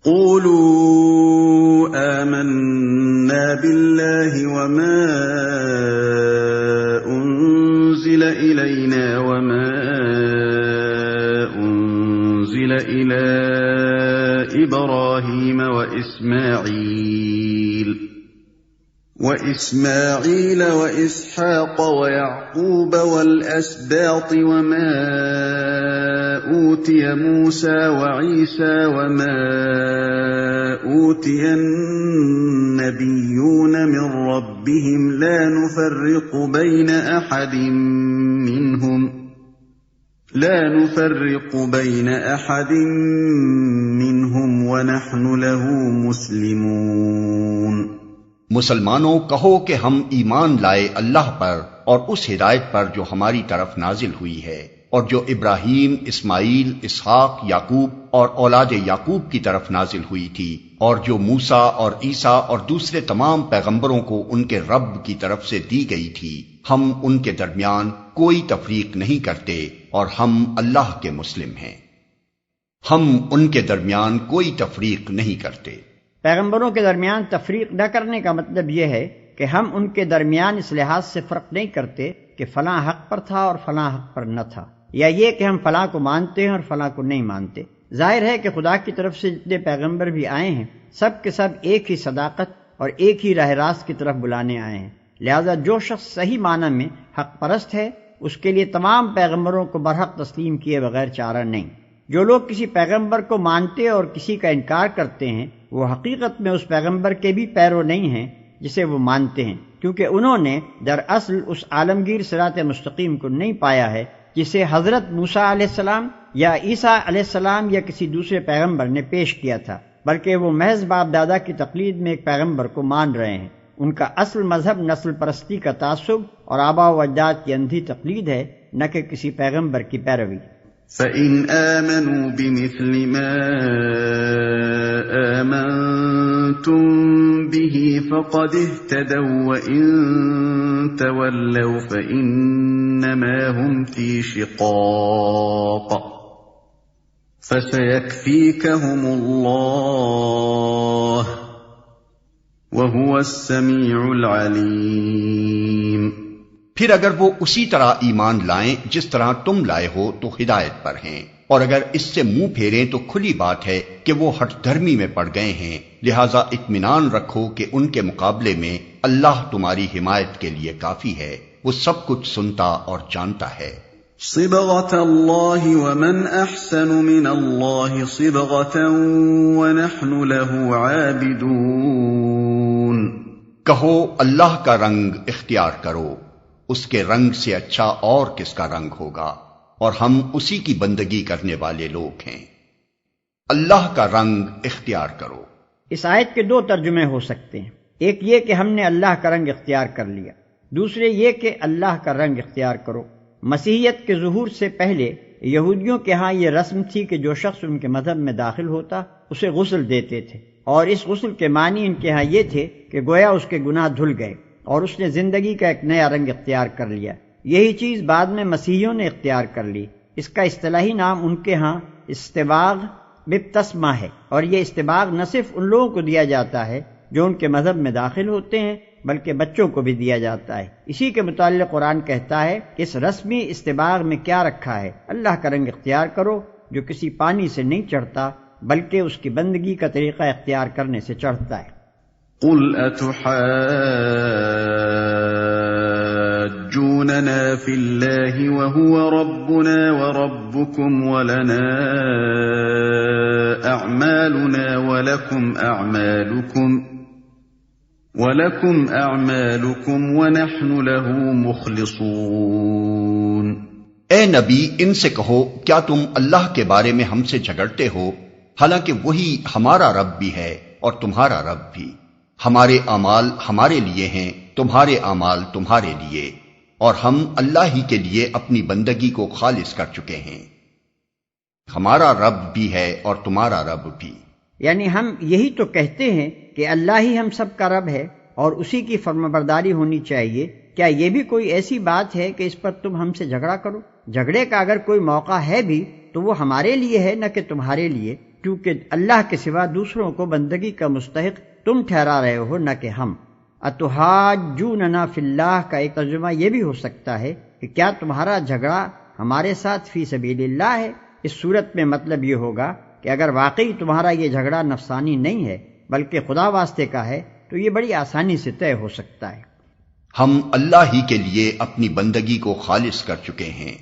قولوا آمنا بالله وما أنزل إلينا وما أنزل إلى إبراهيم وإسماعيل وإسحاق ويعقوب والأسباط وما أوتي موسى وعيسى وما أوتي النبيون من ربهم لا نفرق بين أحد منهم ونحن له مسلمون۔ مسلمانوں کہو کہ ہم ایمان لائے اللہ پر اور اس ہدایت پر جو ہماری طرف نازل ہوئی ہے، اور جو ابراہیم، اسماعیل، اسحاق، یعقوب اور اولاد یعقوب کی طرف نازل ہوئی تھی، اور جو موسیٰ اور عیسیٰ اور دوسرے تمام پیغمبروں کو ان کے رب کی طرف سے دی گئی تھی۔ ہم ان کے درمیان کوئی تفریق نہیں کرتے اور ہم اللہ کے مسلم ہیں۔ ہم ان کے درمیان کوئی تفریق نہیں کرتے۔ پیغمبروں کے درمیان تفریق نہ کرنے کا مطلب یہ ہے کہ ہم ان کے درمیان اس لحاظ سے فرق نہیں کرتے کہ فلاں حق پر تھا اور فلاں حق پر نہ تھا، یا یہ کہ ہم فلاں کو مانتے ہیں اور فلاں کو نہیں مانتے۔ ظاہر ہے کہ خدا کی طرف سے جتنے پیغمبر بھی آئے ہیں سب کے سب ایک ہی صداقت اور ایک ہی راہ راست کی طرف بلانے آئے ہیں، لہذا جو شخص صحیح معنی میں حق پرست ہے اس کے لیے تمام پیغمبروں کو برحق تسلیم کیے بغیر چارہ نہیں۔ جو لوگ کسی پیغمبر کو مانتے اور کسی کا انکار کرتے ہیں وہ حقیقت میں اس پیغمبر کے بھی پیرو نہیں ہیں جسے وہ مانتے ہیں، کیونکہ انہوں نے دراصل اس عالمگیر صراط مستقیم کو نہیں پایا ہے جسے حضرت موسیٰ علیہ السلام یا عیسیٰ علیہ السلام یا کسی دوسرے پیغمبر نے پیش کیا تھا، بلکہ وہ محض باپ دادا کی تقلید میں ایک پیغمبر کو مان رہے ہیں۔ ان کا اصل مذہب نسل پرستی کا تعصب اور آباء و اجداد کی اندھی تقلید ہے، نہ کہ کسی پیغمبر کی پیروی۔ فَإِنْ آمَنُوا بِمِثْلِ مَا آمَنْتُمْ بِهِ فَقَدِ اهْتَدَوْا وَإِنْ تَوَلَّوْا فَإِنَّمَا هُمْ فِي شِقَاقٍ فَسَيَكْفِيكَهُمُ اللَّهُ وَهُوَ السَّمِيعُ الْعَلِيمُ۔ پھر اگر وہ اسی طرح ایمان لائیں جس طرح تم لائے ہو تو ہدایت پر ہیں، اور اگر اس سے منہ پھیریں تو کھلی بات ہے کہ وہ ہٹ دھرمی میں پڑ گئے ہیں، لہذا اطمینان رکھو کہ ان کے مقابلے میں اللہ تمہاری حمایت کے لیے کافی ہے، وہ سب کچھ سنتا اور جانتا ہے۔ صبغة الله ومن أحسن من الله صبغة ونحن له عابدون۔ کہو اللہ کا رنگ اختیار کرو، اس کے رنگ سے اچھا اور کس کا رنگ ہوگا، اور ہم اسی کی بندگی کرنے والے لوگ ہیں۔ اللہ کا رنگ اختیار کرو۔ اس آیت کے دو ترجمے ہو سکتے ہیں، ایک یہ کہ ہم نے اللہ کا رنگ اختیار کر لیا، دوسرے یہ کہ اللہ کا رنگ اختیار کرو۔ مسیحیت کے ظہور سے پہلے یہودیوں کے ہاں یہ رسم تھی کہ جو شخص ان کے مذہب میں داخل ہوتا اسے غسل دیتے تھے، اور اس غسل کے معنی ان کے ہاں یہ تھے کہ گویا اس کے گناہ دھل گئے اور اس نے زندگی کا ایک نیا رنگ اختیار کر لیا۔ یہی چیز بعد میں مسیحیوں نے اختیار کر لی۔ اس کا اصطلاحی نام ان کے ہاں استباغ بپتسمہ ہے، اور یہ استباغ نہ صرف ان لوگوں کو دیا جاتا ہے جو ان کے مذہب میں داخل ہوتے ہیں بلکہ بچوں کو بھی دیا جاتا ہے۔ اسی کے متعلق قرآن کہتا ہے کہ اس رسمی استباغ میں کیا رکھا ہے، اللہ کا رنگ اختیار کرو جو کسی پانی سے نہیں چڑھتا بلکہ اس کی بندگی کا طریقہ اختیار کرنے سے چڑھتا ہے۔ قُلْ أَتُحَاجُّونَنَا فِي اللَّهِ وَهُوَ رَبُّنَا وَرَبُّكُمْ وَلَنَا أَعْمَالُنَا وَلَكُمْ أَعْمَالُكُمْ وَنَحْنُ لَهُ مُخْلِصُونَ۔ اے نبی، ان سے کہو کیا تم اللہ کے بارے میں ہم سے جھگڑتے ہو، حالانکہ وہی ہمارا رب بھی ہے اور تمہارا رب بھی۔ ہمارے اعمال ہمارے لیے ہیں، تمہارے اعمال تمہارے لیے، اور ہم اللہ ہی کے لیے اپنی بندگی کو خالص کر چکے ہیں۔ ہمارا رب بھی ہے اور تمہارا رب بھی۔ یعنی ہم یہی تو کہتے ہیں کہ اللہ ہی ہم سب کا رب ہے اور اسی کی فرمانبرداری ہونی چاہیے۔ کیا یہ بھی کوئی ایسی بات ہے کہ اس پر تم ہم سے جھگڑا کرو؟ جھگڑے کا اگر کوئی موقع ہے بھی تو وہ ہمارے لیے ہے نہ کہ تمہارے لیے، کیونکہ اللہ کے سوا دوسروں کو بندگی کا مستحق تم ٹھہرا رہے ہو نہ کہ ہم۔ اتحاجوننا فی اللہ کا ایک ترجمہ یہ بھی ہو سکتا ہے کہ کیا تمہارا جھگڑا ہمارے ساتھ فی سبیل اللہ ہے؟ اس صورت میں مطلب یہ ہوگا کہ اگر واقعی تمہارا یہ جھگڑا نفسانی نہیں ہے بلکہ خدا واسطے کا ہے تو یہ بڑی آسانی سے طے ہو سکتا ہے۔ ہم اللہ ہی کے لیے اپنی بندگی کو خالص کر چکے ہیں۔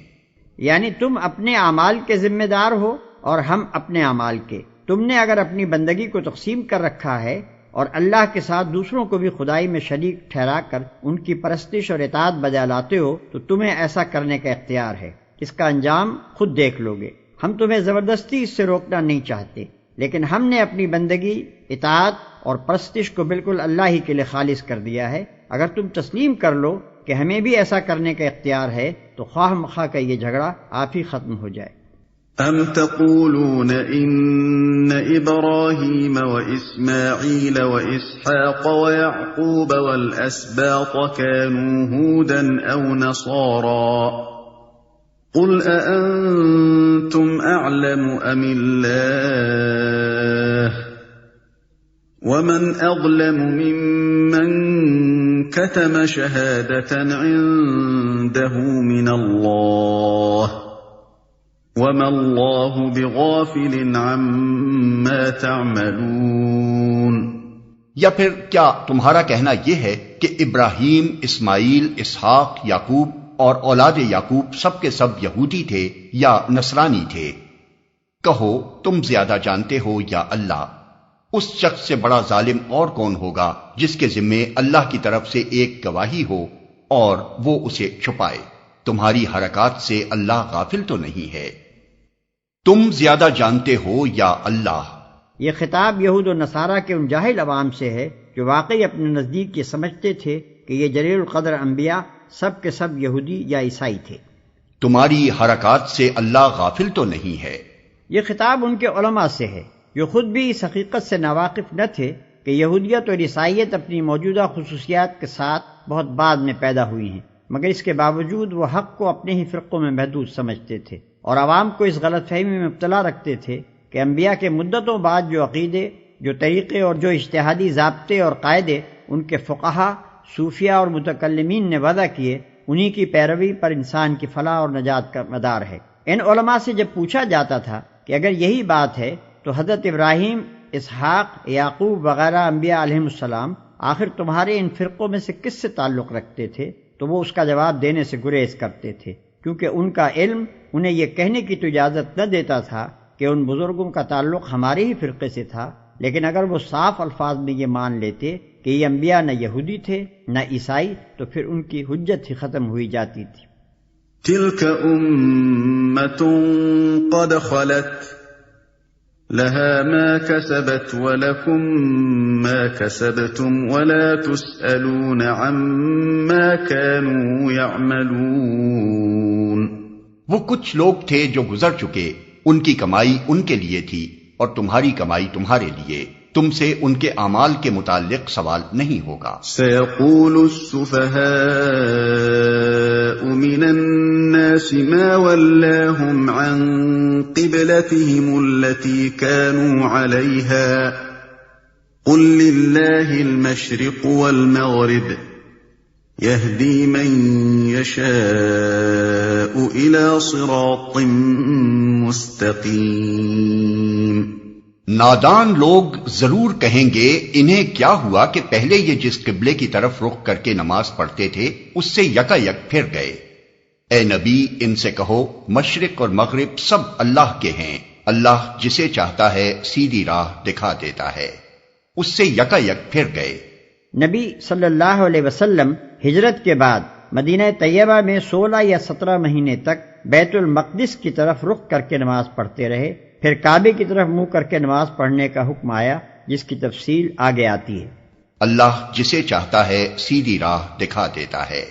یعنی تم اپنے اعمال کے ذمہ دار ہو اور ہم اپنے اعمال کے۔ تم نے اگر اپنی بندگی کو تقسیم کر رکھا ہے اور اللہ کے ساتھ دوسروں کو بھی خدائی میں شریک ٹھہرا کر ان کی پرستش اور اطاعت بجا لاتے ہو تو تمہیں ایسا کرنے کا اختیار ہے۔ اس کا انجام خود دیکھ لو گے۔ ہم تمہیں زبردستی اس سے روکنا نہیں چاہتے، لیکن ہم نے اپنی بندگی، اطاعت اور پرستش کو بالکل اللہ ہی کے لیے خالص کر دیا ہے۔ اگر تم تسلیم کر لو کہ ہمیں بھی ایسا کرنے کا اختیار ہے تو خواہ مخواہ کا یہ جھگڑا آپ ہی ختم ہو جائے۔ ام تقولون ان ابراہیم واسماعیل واسحاق ویعقوب والاسباط كانوا هودا او نصارا قل اانتم اعلم ام اللہ ومن اظلم ممن كتم شهادة عنده من اللہ وَمَا اللَّهُ بِغَافِلٍ عَمَّا تَعْمَلُونَ۔ یا پھر کیا تمہارا کہنا یہ ہے کہ ابراہیم، اسماعیل، اسحاق، یعقوب اور اولاد یعقوب سب کے سب یہودی تھے یا نصرانی تھے؟ کہو تم زیادہ جانتے ہو یا اللہ؟ اس شخص سے بڑا ظالم اور کون ہوگا جس کے ذمے اللہ کی طرف سے ایک گواہی ہو اور وہ اسے چھپائے؟ تمہاری حرکات سے اللہ غافل تو نہیں ہے۔ تم زیادہ جانتے ہو یا اللہ؟ یہ خطاب یہود و نصارہ کے ان جاہل عوام سے ہے جو واقعی اپنے نزدیک یہ سمجھتے تھے کہ یہ جلیل القدر انبیاء سب کے سب یہودی یا عیسائی تھے۔ تمہاری حرکات سے اللہ غافل تو نہیں ہے۔ یہ خطاب ان کے علماء سے ہے جو خود بھی اس حقیقت سے ناواقف نہ تھے کہ یہودیت اور عیسائیت اپنی موجودہ خصوصیات کے ساتھ بہت بعد میں پیدا ہوئی ہیں، مگر اس کے باوجود وہ حق کو اپنے ہی فرقوں میں محدود سمجھتے تھے اور عوام کو اس غلط فہمی میں مبتلا رکھتے تھے کہ انبیاء کے مدتوں بعد جو عقیدے، جو طریقے اور جو اجتہادی ضابطے اور قاعدے ان کے فقہا، صوفیہ اور متکلمین نے وضع کیے، انہی کی پیروی پر انسان کی فلاح اور نجات کا مدار ہے۔ ان علماء سے جب پوچھا جاتا تھا کہ اگر یہی بات ہے تو حضرت ابراہیم، اسحاق، یعقوب وغیرہ انبیاء علیہم السلام آخر تمہارے ان فرقوں میں سے کس سے تعلق رکھتے تھے؟ تو وہ اس کا جواب دینے سے گریز کرتے تھے، کیونکہ ان کا علم انہیں یہ کہنے کی تو اجازت نہ دیتا تھا کہ ان بزرگوں کا تعلق ہمارے ہی فرقے سے تھا، لیکن اگر وہ صاف الفاظ میں یہ مان لیتے کہ یہ انبیاء نہ یہودی تھے نہ عیسائی تو پھر ان کی حجت ہی ختم ہوئی جاتی تھی۔ تلك أمة قد خلت لها ما كسبت ولكم ما كسبتم ولا تسألون عما كانوا يعملون۔ وہ کچھ لوگ تھے جو گزر چکے، ان کی کمائی ان کے لیے تھی اور تمہاری کمائی تمہارے لیے، تم سے ان کے اعمال کے متعلق سوال نہیں ہوگا۔ سيقول السفهاء من الناس ما ولاهم عن قبلتهم التي كانوا عليها قل لله المشرق والمغرب يهدي من يشاء إلى صراط مستقيم۔ نادان لوگ ضرور کہیں گے انہیں کیا ہوا کہ پہلے یہ جس قبلے کی طرف رخ کر کے نماز پڑھتے تھے اس سے یکا یک پھر گئے۔ اے نبی ان سے کہو مشرق اور مغرب سب اللہ کے ہیں، اللہ جسے چاہتا ہے سیدھی راہ دکھا دیتا ہے، اس سے یکا یک پھر گئے۔ نبی صلی اللہ علیہ وسلم ہجرت کے بعد مدینہ طیبہ میں 16 یا 17 مہینے تک بیت المقدس کی طرف رخ کر کے نماز پڑھتے رہے، پھر کعبے کی طرف منہ کر کے نماز پڑھنے کا حکم آیا جس کی تفصیل آگے آتی ہے۔ اللہ جسے چاہتا ہے سیدھی راہ دکھا دیتا ہے۔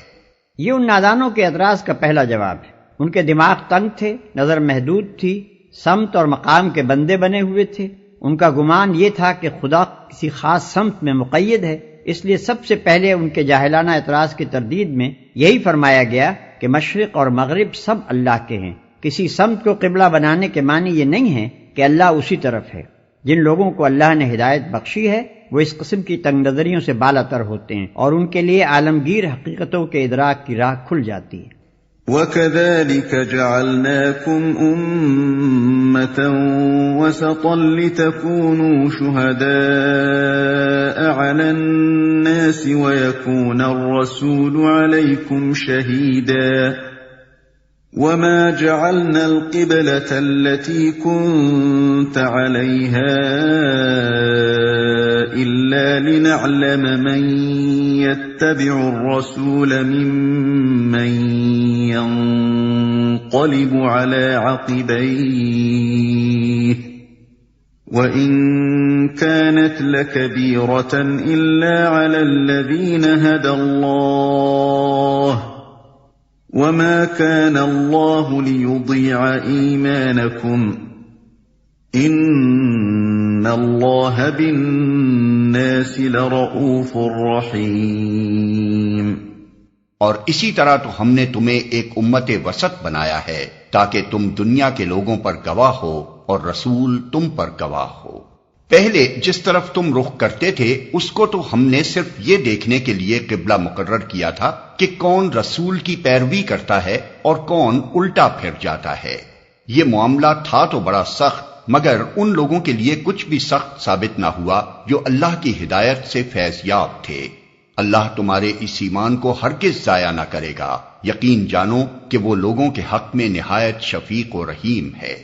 یہ ان نادانوں کے اعتراض کا پہلا جواب ہے۔ ان کے دماغ تنگ تھے، نظر محدود تھی، سمت اور مقام کے بندے بنے ہوئے تھے۔ ان کا گمان یہ تھا کہ خدا کسی خاص سمت میں مقید ہے، اس لیے سب سے پہلے ان کے جاہلانہ اعتراض کی تردید میں یہی فرمایا گیا کہ مشرق اور مغرب سب اللہ کے ہیں۔ کسی سمت کو قبلہ بنانے کے معنی یہ نہیں ہے کہ اللہ اسی طرف ہے۔ جن لوگوں کو اللہ نے ہدایت بخشی ہے وہ اس قسم کی تنگ نظریوں سے بالا تر ہوتے ہیں اور ان کے لیے عالمگیر حقیقتوں کے ادراک کی راہ کھل جاتی ہے۔ وَكَذَلِكَ جَعَلْنَاكُمْ أُمَّةً وَسَطًا لِتَكُونُوا شُهَدَاءَ عَلَى النَّاسِ وَيَكُونَ الرَّسُولُ عَلَيْكُمْ شَهِيدًا وَمَا جَعَلْنَا الْقِبْلَةَ الَّتِي كُنْتَ عَلَيْهَا إِلَّا لِنَعْلَمَ مَنْ يَتَّبِعُ الرَّسُولَ مِمَّنْ يَنْقَلِبُ عَلَى عَقِبَيْهِ وَإِنْ كَانَتْ لَكَبِيرَةً إِلَّا عَلَى الَّذِينَ هَدَى اللَّهُ وَمَا كَانَ اللَّهُ لِيُضِيعَ إِيمَانَكُمْ إِنَّ اللَّهَ بِالنَّاسِ لَرَءُوفٌ رَحِيمٌ۔ اور اسی طرح تو ہم نے تمہیں ایک امت وسط بنایا ہے تاکہ تم دنیا کے لوگوں پر گواہ ہو اور رسول تم پر گواہ ہو۔ پہلے جس طرف تم رخ کرتے تھے اس کو تو ہم نے صرف یہ دیکھنے کے لیے قبلہ مقرر کیا تھا کہ کون رسول کی پیروی کرتا ہے اور کون الٹا پھر جاتا ہے۔ یہ معاملہ تھا تو بڑا سخت، مگر ان لوگوں کے لیے کچھ بھی سخت ثابت نہ ہوا جو اللہ کی ہدایت سے فیض یاب تھے۔ اللہ تمہارے اس ایمان کو ہرگز ضائع نہ کرے گا، یقین جانو کہ وہ لوگوں کے حق میں نہایت شفیق و رحیم ہے،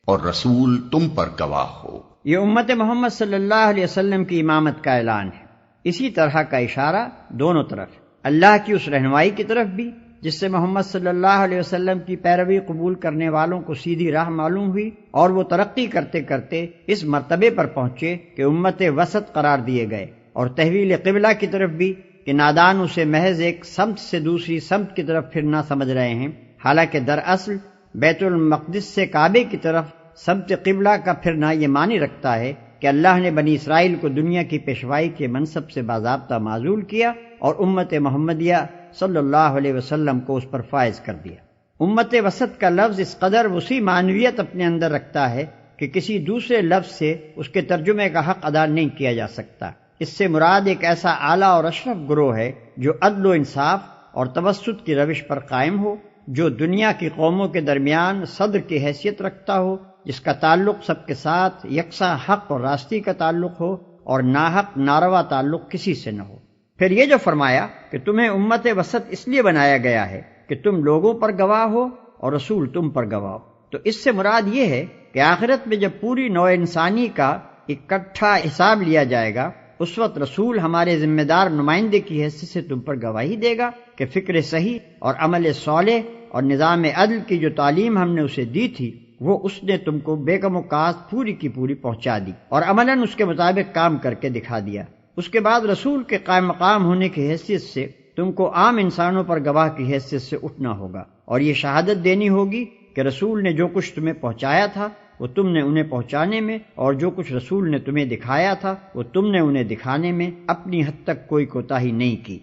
اور رسول تم پر گواہ ہو۔ یہ امت محمد صلی اللہ علیہ وسلم کی امامت کا اعلان ہے۔ اسی طرح کا اشارہ دونوں طرف، اللہ کی اس رہنمائی کی طرف بھی جس سے محمد صلی اللہ علیہ وسلم کی پیروی قبول کرنے والوں کو سیدھی راہ معلوم ہوئی، اور وہ ترقی کرتے کرتے اس مرتبے پر پہنچے کہ امت وسط قرار دیے گئے، اور تحویل قبلہ کی طرف بھی کہ نادان اسے محض ایک سمت سے دوسری سمت کی طرف پھرنا سمجھ رہے ہیں، حالانکہ دراصل بیت المقدس سے کعبے کی طرف سمت قبلہ کا پھرنا یہ معنی رکھتا ہے کہ اللہ نے بنی اسرائیل کو دنیا کی پیشوائی کے منصب سے باضابطہ معزول کیا اور امت محمدیہ صلی اللہ علیہ وسلم کو اس پر فائز کر دیا۔ امت وسط کا لفظ اس قدر وسیع معنویت اپنے اندر رکھتا ہے کہ کسی دوسرے لفظ سے اس کے ترجمے کا حق ادا نہیں کیا جا سکتا۔ اس سے مراد ایک ایسا اعلیٰ اور اشرف گروہ ہے جو عدل و انصاف اور توسط کی روش پر قائم ہو، جو دنیا کی قوموں کے درمیان صدر کی حیثیت رکھتا ہو، جس کا تعلق سب کے ساتھ یکساں حق اور راستی کا تعلق ہو اور ناحق ناروا تعلق کسی سے نہ ہو۔ پھر یہ جو فرمایا کہ تمہیں امت وسط اس لیے بنایا گیا ہے کہ تم لوگوں پر گواہ ہو اور رسول تم پر گواہ ہو، تو اس سے مراد یہ ہے کہ آخرت میں جب پوری نوع انسانی کا اکٹھا حساب لیا جائے گا، اس وقت رسول ہمارے ذمہ دار نمائندے کی حیثیت سے تم پر گواہی دے گا کہ فکر صحیح اور عمل صالح اور نظام عدل کی جو تعلیم ہم نے اسے دی تھی وہ اس نے تم کو بے کم و کاست پوری کی پوری پہنچا دی اور عملاً اس کے مطابق کام کر کے دکھا دیا۔ اس کے بعد رسول کے قائم مقام ہونے کی حیثیت سے تم کو عام انسانوں پر گواہ کی حیثیت سے اٹھنا ہوگا، اور یہ شہادت دینی ہوگی کہ رسول نے جو کچھ تمہیں پہنچایا تھا وہ تم نے انہیں پہنچانے میں، اور جو کچھ رسول نے تمہیں دکھایا تھا وہ تم نے انہیں دکھانے میں اپنی حد تک کوئی کوتاہی نہیں کی۔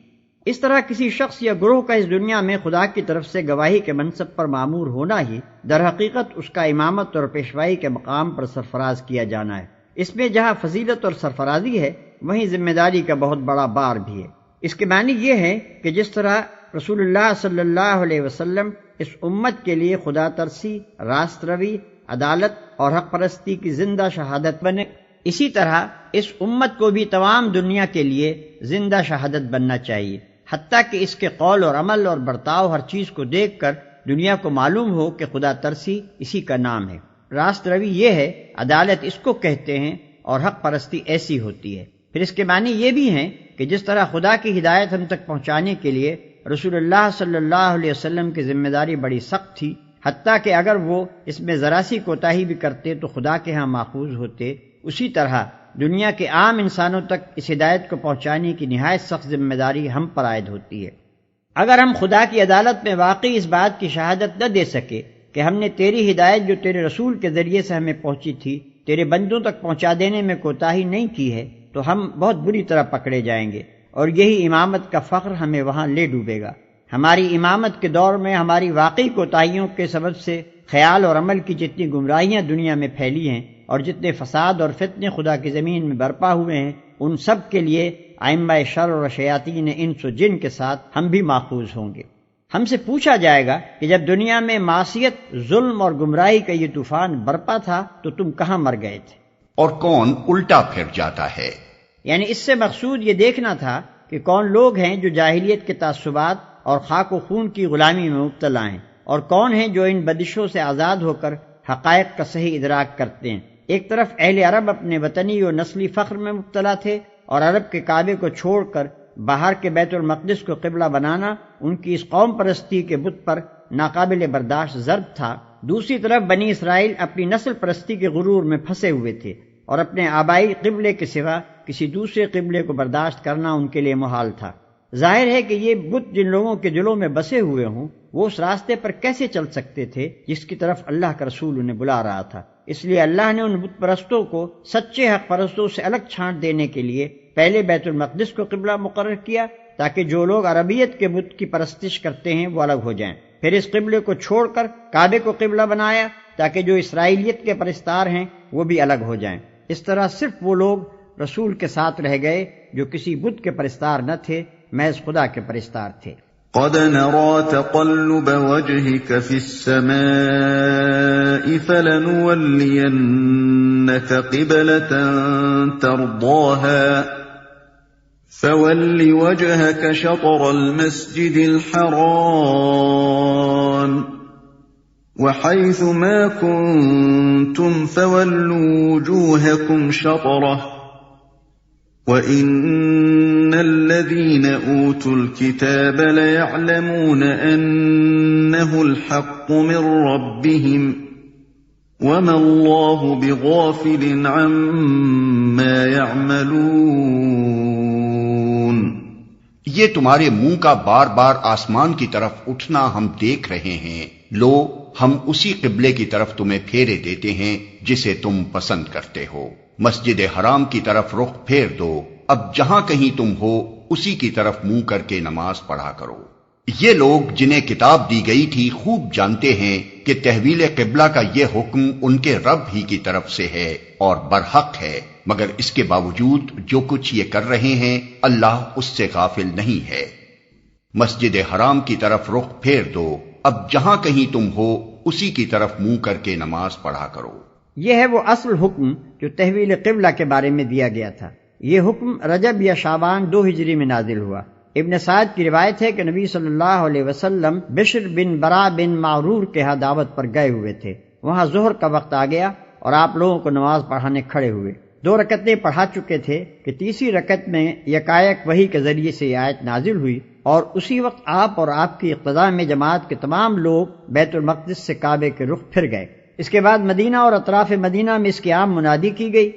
اس طرح کسی شخص یا گروہ کا اس دنیا میں خدا کی طرف سے گواہی کے منصب پر مامور ہونا ہی در حقیقت اس کا امامت اور پیشوائی کے مقام پر سرفراز کیا جانا ہے۔ اس میں جہاں فضیلت اور سرفرازی ہے وہیں ذمہ داری کا بہت بڑا بار بھی ہے۔ اس کے معنی یہ ہے کہ جس طرح رسول اللہ صلی اللہ علیہ وسلم اس امت کے لیے خدا ترسی، راست روی، عدالت اور حق پرستی کی زندہ شہادت بنے، اسی طرح اس امت کو بھی تمام دنیا کے لیے زندہ شہادت بننا چاہیے، حتیٰ کہ اس کے قول اور عمل اور برتاؤ ہر چیز کو دیکھ کر دنیا کو معلوم ہو کہ خدا ترسی اسی کا نام ہے، راست روی یہ ہے، عدالت اس کو کہتے ہیں، اور حق پرستی ایسی ہوتی ہے۔ پھر اس کے معنی یہ بھی ہیں کہ جس طرح خدا کی ہدایت ہم تک پہنچانے کے لیے رسول اللہ صلی اللہ علیہ وسلم کی ذمہ داری بڑی سخت تھی، حتیٰ کہ اگر وہ اس میں ذرا سی کوتاہی بھی کرتے تو خدا کے ہاں ماخوذ ہوتے، اسی طرح دنیا کے عام انسانوں تک اس ہدایت کو پہنچانے کی نہایت سخت ذمہ داری ہم پر عائد ہوتی ہے۔ اگر ہم خدا کی عدالت میں واقعی اس بات کی شہادت نہ دے سکے کہ ہم نے تیری ہدایت جو تیرے رسول کے ذریعے سے ہمیں پہنچی تھی تیرے بندوں تک پہنچا دینے میں کوتاہی نہیں کی ہے، تو ہم بہت بری طرح پکڑے جائیں گے، اور یہی امامت کا فخر ہمیں وہاں لے ڈوبے گا۔ ہماری امامت کے دور میں ہماری واقعی کوتاہیوں کے سبب سے خیال اور عمل کی جتنی گمراہیاں دنیا میں پھیلی ہیں اور جتنے فساد اور فتنے خدا کی زمین میں برپا ہوئے ہیں، ان سب کے لیے ائمہ شر اور شیاطین انس و جن کے ساتھ ہم بھی ماخوذ ہوں گے۔ ہم سے پوچھا جائے گا کہ جب دنیا میں معصیت، ظلم اور گمراہی کا یہ طوفان برپا تھا تو تم کہاں مر گئے تھے؟ اور کون الٹا پھر جاتا ہے؟ یعنی اس سے مقصود یہ دیکھنا تھا کہ کون لوگ ہیں جو جاہلیت کے تعصبات اور خاک و خون کی غلامی میں مبتلا ہیں، اور کون ہیں جو ان بدشوں سے آزاد ہو کر حقائق کا صحیح ادراک کرتے ہیں۔ ایک طرف اہل عرب اپنے وطنی و نسلی فخر میں مبتلا تھے، اور عرب کے کعبے کو چھوڑ کر باہر کے بیت المقدس کو قبلہ بنانا ان کی اس قوم پرستی کے بت پر ناقابل برداشت ضرب تھا۔ دوسری طرف بنی اسرائیل اپنی نسل پرستی کے غرور میں پھنسے ہوئے تھے، اور اپنے آبائی قبلے کے سوا کسی دوسرے قبلے کو برداشت کرنا ان کے لیے محال تھا۔ ظاہر ہے کہ یہ بت جن لوگوں کے دلوں میں بسے ہوئے ہوں وہ اس راستے پر کیسے چل سکتے تھے جس کی طرف اللہ کا رسول انہیں بلا رہا تھا۔ اس لیے اللہ نے ان بت پرستوں کو سچے حق پرستوں سے الگ چھانٹ دینے کے لیے پہلے بیت المقدس کو قبلہ مقرر کیا، تاکہ جو لوگ عربیت کے بت کی پرستش کرتے ہیں وہ الگ ہو جائیں۔ پھر اس قبلے کو چھوڑ کر کعبے کو قبلہ بنایا تاکہ جو اسرائیلیت کے پرستار ہیں وہ بھی الگ ہو جائیں۔ اس طرح صرف وہ لوگ رسول کے ساتھ رہ گئے جو کسی بت کے پرستار نہ تھے، محض خدا کے پرستار تھے۔ قد نرى تقلب وجهك في السماء فلنولينك قبلة ترضاها فَوَلِّ وَجْهَكَ شَطْرَ الْمَسْجِدِ الْحَرَامِ وَحَيْثُ مَا كُنتُمْ فَوَلُّوا وُجُوهَكُمْ شَطْرَهُ وَإِنَّ الَّذِينَ أُوتُوا الْكِتَابَ لَيَعْلَمُونَ أَنَّهُ الْحَقُّ مِنْ رَبِّهِمْ وَمَا اللَّهُ بِغَافِلٍ عَمَّا يَعْمَلُونَ۔ یہ تمہارے منہ کا بار بار آسمان کی طرف اٹھنا ہم دیکھ رہے ہیں، لو ہم اسی قبلے کی طرف تمہیں پھیرے دیتے ہیں جسے تم پسند کرتے ہو۔ مسجد حرام کی طرف رخ پھیر دو، اب جہاں کہیں تم ہو اسی کی طرف منہ کر کے نماز پڑھا کرو۔ یہ لوگ جنہیں کتاب دی گئی تھی خوب جانتے ہیں کہ تحویل قبلہ کا یہ حکم ان کے رب ہی کی طرف سے ہے اور برحق ہے، مگر اس کے باوجود جو کچھ یہ کر رہے ہیں اللہ اس سے غافل نہیں ہے۔ مسجد حرام کی طرف رخ پھیر دو، اب جہاں کہیں تم ہو اسی کی طرف منہ کر کے نماز پڑھا کرو۔ یہ ہے وہ اصل حکم جو تحویل قبلہ کے بارے میں دیا گیا تھا۔ یہ حکم رجب یا شعبان 2 ہجری میں نازل ہوا۔ ابن سعد کی روایت ہے کہ نبی صلی اللہ علیہ وسلم بشر بن برا بن معرور کے ہاں دعوت پر گئے ہوئے تھے۔ وہاں ظہر کا وقت آ گیا اور آپ لوگوں کو نماز پڑھانے کھڑے ہوئے۔ 2 رکعتیں پڑھا چکے تھے کہ تیسری رکعت میں یکایک وحی کے ذریعے سے یہ آیت نازل ہوئی، اور اسی وقت آپ اور آپ کی اقتداء میں جماعت کے تمام لوگ بیت المقدس سے کعبے کے رخ پھر گئے۔ اس کے بعد مدینہ اور اطراف مدینہ میں اس کی عام منادی کی گئی۔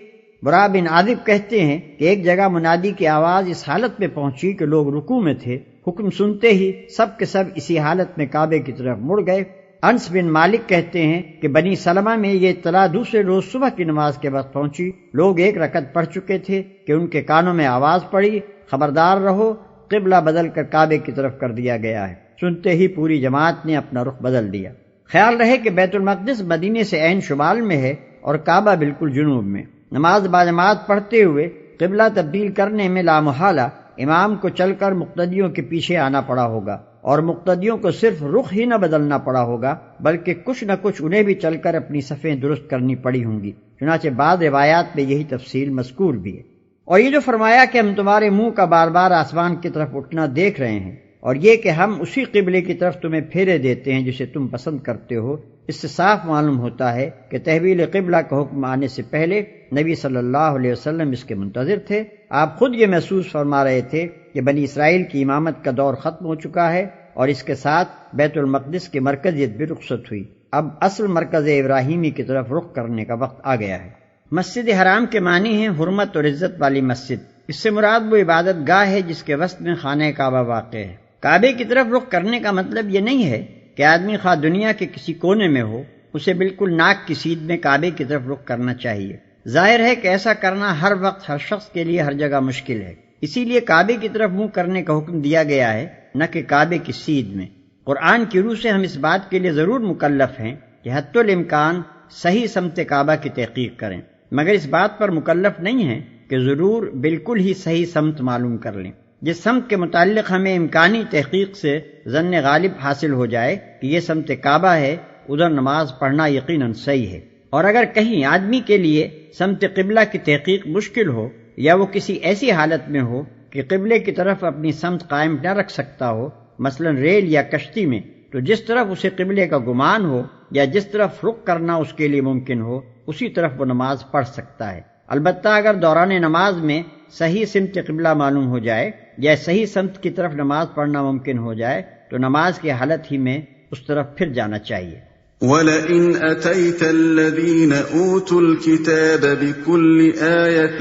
برا بن عازب کہتے ہیں کہ ایک جگہ منادی کی آواز اس حالت میں پہنچی کہ لوگ رکوع میں تھے، حکم سنتے ہی سب کے سب اسی حالت میں کعبے کی طرف مڑ گئے۔ انس بن مالک کہتے ہیں کہ بنی سلمہ میں یہ اطلاع دوسرے روز صبح کی نماز کے وقت پہنچی، لوگ 1 رکعت پڑھ چکے تھے کہ ان کے کانوں میں آواز پڑی، خبردار رہو، قبلہ بدل کر کعبے کی طرف کر دیا گیا ہے۔ سنتے ہی پوری جماعت نے اپنا رخ بدل دیا۔ خیال رہے کہ بیت المقدس مدینے سے عین شمال میں ہے اور کعبہ بالکل جنوب میں۔ نماز باجماعت پڑھتے ہوئے قبلہ تبدیل کرنے میں لامحالہ امام کو چل کر مقتدیوں کے پیچھے آنا پڑا ہوگا، اور مقتدیوں کو صرف رخ ہی نہ بدلنا پڑا ہوگا بلکہ کچھ نہ کچھ انہیں بھی چل کر اپنی صفیں درست کرنی پڑی ہوں گی۔ چنانچہ بعض روایات میں یہی تفصیل مذکور بھی ہے۔ اور یہ جو فرمایا کہ ہم تمہارے منہ کا بار بار آسمان کی طرف اٹھنا دیکھ رہے ہیں، اور یہ کہ ہم اسی قبلے کی طرف تمہیں پھیرے دیتے ہیں جسے تم پسند کرتے ہو، اس سے صاف معلوم ہوتا ہے کہ تحویل قبلہ کا حکم آنے سے پہلے نبی صلی اللہ علیہ وسلم اس کے منتظر تھے۔ آپ خود یہ محسوس فرما رہے تھے کہ بنی اسرائیل کی امامت کا دور ختم ہو چکا ہے اور اس کے ساتھ بیت المقدس کی مرکزیت بھی رخصت ہوئی۔ اب اصل مرکز ابراہیمی کی طرف رخ کرنے کا وقت آ گیا ہے۔ مسجد حرام کے معنی ہیں حرمت اور عزت والی مسجد۔ اس سے مراد وہ عبادت گاہ ہے جس کے وسط میں خانہ کعبہ واقع ہے۔ کعبے کی طرف رخ کرنے کا مطلب یہ نہیں ہے کہ آدمی خواہ دنیا کے کسی کونے میں ہو اسے بالکل ناک کی سیدھ میں کعبے کی طرف رخ کرنا چاہیے۔ ظاہر ہے کہ ایسا کرنا ہر وقت ہر شخص کے لیے ہر جگہ مشکل ہے، اسی لیے کعبے کی طرف منہ کرنے کا حکم دیا گیا ہے، نہ کہ کعبے کی سیدھ میں۔ قرآن کی روح سے ہم اس بات کے لیے ضرور مکلف ہیں کہ حتی الامکان صحیح سمت کعبہ کی تحقیق کریں، مگر اس بات پر مکلف نہیں ہیں کہ ضرور بالکل ہی صحیح سمت معلوم کر لیں۔ جس سمت کے متعلق ہمیں امکانی تحقیق سے ظن غالب حاصل ہو جائے کہ یہ سمت کعبہ ہے، ادھر نماز پڑھنا یقیناً صحیح ہے۔ اور اگر کہیں آدمی کے لیے سمت قبلہ کی تحقیق مشکل ہو یا وہ کسی ایسی حالت میں ہو کہ قبلے کی طرف اپنی سمت قائم نہ رکھ سکتا ہو، مثلا ریل یا کشتی میں، تو جس طرف اسے قبلے کا گمان ہو یا جس طرف رخ کرنا اس کے لیے ممکن ہو اسی طرف وہ نماز پڑھ سکتا ہے۔ البتہ اگر دوران نماز میں صحیح سمت قبلہ معلوم ہو جائے یا صحیح سمت کی طرف نماز پڑھنا ممکن ہو جائے تو نماز کی حالت ہی میں اس طرف پھر جانا چاہیے۔ وَلَئِنْ أَتَيْتَ الَّذِينَ أُوتُوا الْكِتَابَ بِكُلِّ آيَةٍ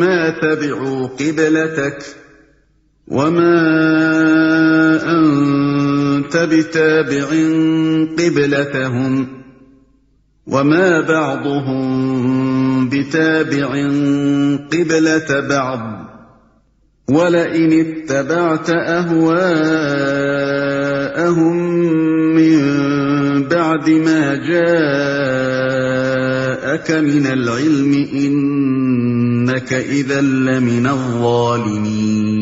مَا تَبِعُوا قِبْلَتَكَ وَمَا أَنْتَ بِتَابِعٍ قِبْلَتَهُمْ وَمَا بَعْضُهُمْ بِتَابِعٍ قِبْلَةَ بَعْضٍ وَلَئِنِ اتَّبَعْتَ أَهْوَاءَهُمْ مِنْ بَعْدِ مَا جَاءَكَ مِنَ الْعِلْمِ إِنَّكَ إِذًا لَمِنَ الظَّالِمِينَ۔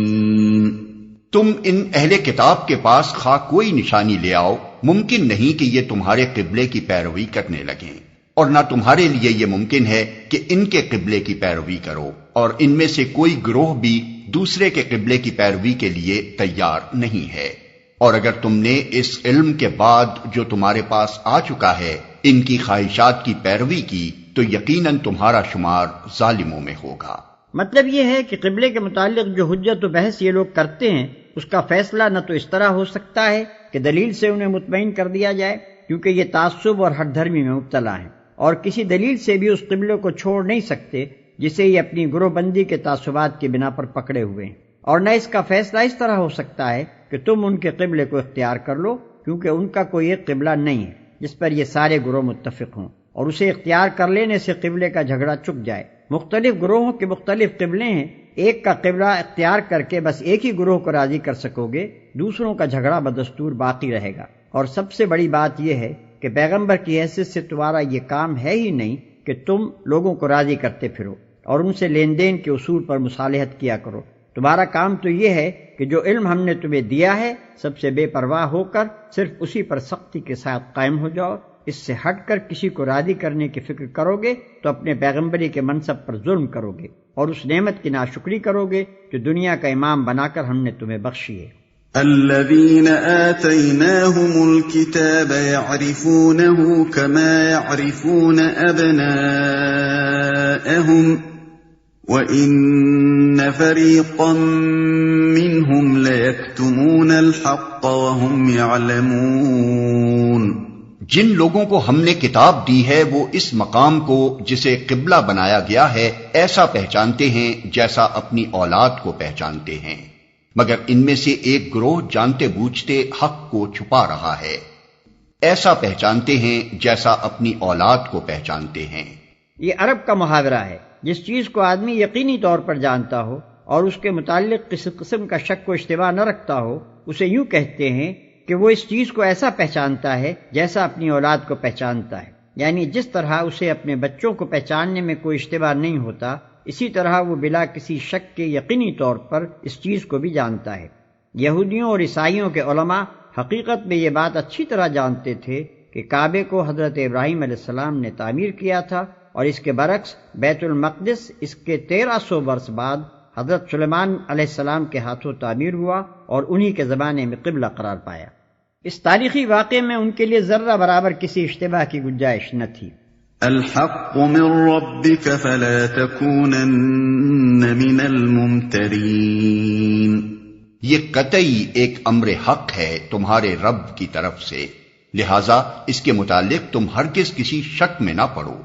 تم ان اہل کتاب کے پاس خواہ کوئی نشانی لے آؤ، ممکن نہیں کہ یہ تمہارے قبلے کی پیروی کرنے لگیں، اور نہ تمہارے لیے یہ ممکن ہے کہ ان کے قبلے کی پیروی کرو، اور ان میں سے کوئی گروہ بھی دوسرے کے قبلے کی پیروی کے لیے تیار نہیں ہے، اور اگر تم نے اس علم کے بعد جو تمہارے پاس آ چکا ہے ان کی خواہشات کی پیروی کی تو یقیناً تمہارا شمار ظالموں میں ہوگا۔ مطلب یہ ہے کہ قبلے کے متعلق جو حجت و بحث یہ لوگ کرتے ہیں اس کا فیصلہ نہ تو اس طرح ہو سکتا ہے کہ دلیل سے انہیں مطمئن کر دیا جائے، کیونکہ یہ تعصب اور ہٹ دھرمی میں مبتلا ہیں، اور کسی دلیل سے بھی اس قبلے کو چھوڑ نہیں سکتے جسے یہ اپنی گروہ بندی کے تعصبات کی بنا پر پکڑے ہوئے ہیں، اور نہ اس کا فیصلہ اس طرح ہو سکتا ہے کہ تم ان کے قبلے کو اختیار کر لو، کیونکہ ان کا کوئی ایک قبلہ نہیں ہے جس پر یہ سارے گروہ متفق ہوں، اور اسے اختیار کر لینے سے قبلے کا جھگڑا چک جائے۔ مختلف گروہوں کے مختلف قبلے ہیں، ایک کا قبلہ اختیار کر کے بس ایک ہی گروہ کو راضی کر سکو گے، دوسروں کا جھگڑا بدستور باقی رہے گا۔ اور سب سے بڑی بات یہ ہے کہ پیغمبر کی حیثیت سے تمہارا یہ کام ہے ہی نہیں کہ تم لوگوں کو راضی کرتے پھرو اور ان سے لین دین کے اصول پر مصالحت کیا کرو۔ تمہارا کام تو یہ ہے کہ جو علم ہم نے تمہیں دیا ہے سب سے بے پرواہ ہو کر صرف اسی پر سختی کے ساتھ قائم ہو جاؤ۔ اس سے ہٹ کر کسی کو راضی کرنے کی فکر کرو گے تو اپنے پیغمبری کے منصب پر ظلم کرو گے اور اس نعمت کی ناشکری کرو گے جو دنیا کا امام بنا کر ہم نے تمہیں بخشی ہے۔ الذين آتيناهم الكتاب يعرفونه كما يعرفون أبناءهم وإن فريقا منهم ليكتمون الحق وهم يعلمون۔ جن لوگوں کو ہم نے کتاب دی ہے وہ اس مقام کو جسے قبلہ بنایا گیا ہے ایسا پہچانتے ہیں جیسا اپنی اولاد کو پہچانتے ہیں، مگر ان میں سے ایک گروہ جانتے بوجھتے حق کو چھپا رہا ہے، ایسا پہچانتے ہیں جیسا اپنی اولاد کو پہچانتے ہیں۔ یہ عرب کا محاورہ ہے، جس چیز کو آدمی یقینی طور پر جانتا ہو اور اس کے متعلق کسی قسم کا شک و اشتباہ نہ رکھتا ہو اسے یوں کہتے ہیں کہ وہ اس چیز کو ایسا پہچانتا ہے جیسا اپنی اولاد کو پہچانتا ہے، یعنی جس طرح اسے اپنے بچوں کو پہچاننے میں کوئی اشتباہ نہیں ہوتا اسی طرح وہ بلا کسی شک کے یقینی طور پر اس چیز کو بھی جانتا ہے۔ یہودیوں اور عیسائیوں کے علماء حقیقت میں یہ بات اچھی طرح جانتے تھے کہ کعبے کو حضرت ابراہیم علیہ السلام نے تعمیر کیا تھا، اور اس کے برعکس بیت المقدس اس کے 1300 برس بعد حضرت سلیمان علیہ السلام کے ہاتھوں تعمیر ہوا اور انہی کے زمانے میں قبلہ قرار پایا۔ اس تاریخی واقعے میں ان کے لیے ذرہ برابر کسی اشتباہ کی گنجائش نہ تھی۔ الحق من ربك فلا تكونن من الممترین۔ یہ قطعی ایک امر حق ہے تمہارے رب کی طرف سے، لہذا اس کے متعلق تم ہرگز کسی شک میں نہ پڑو۔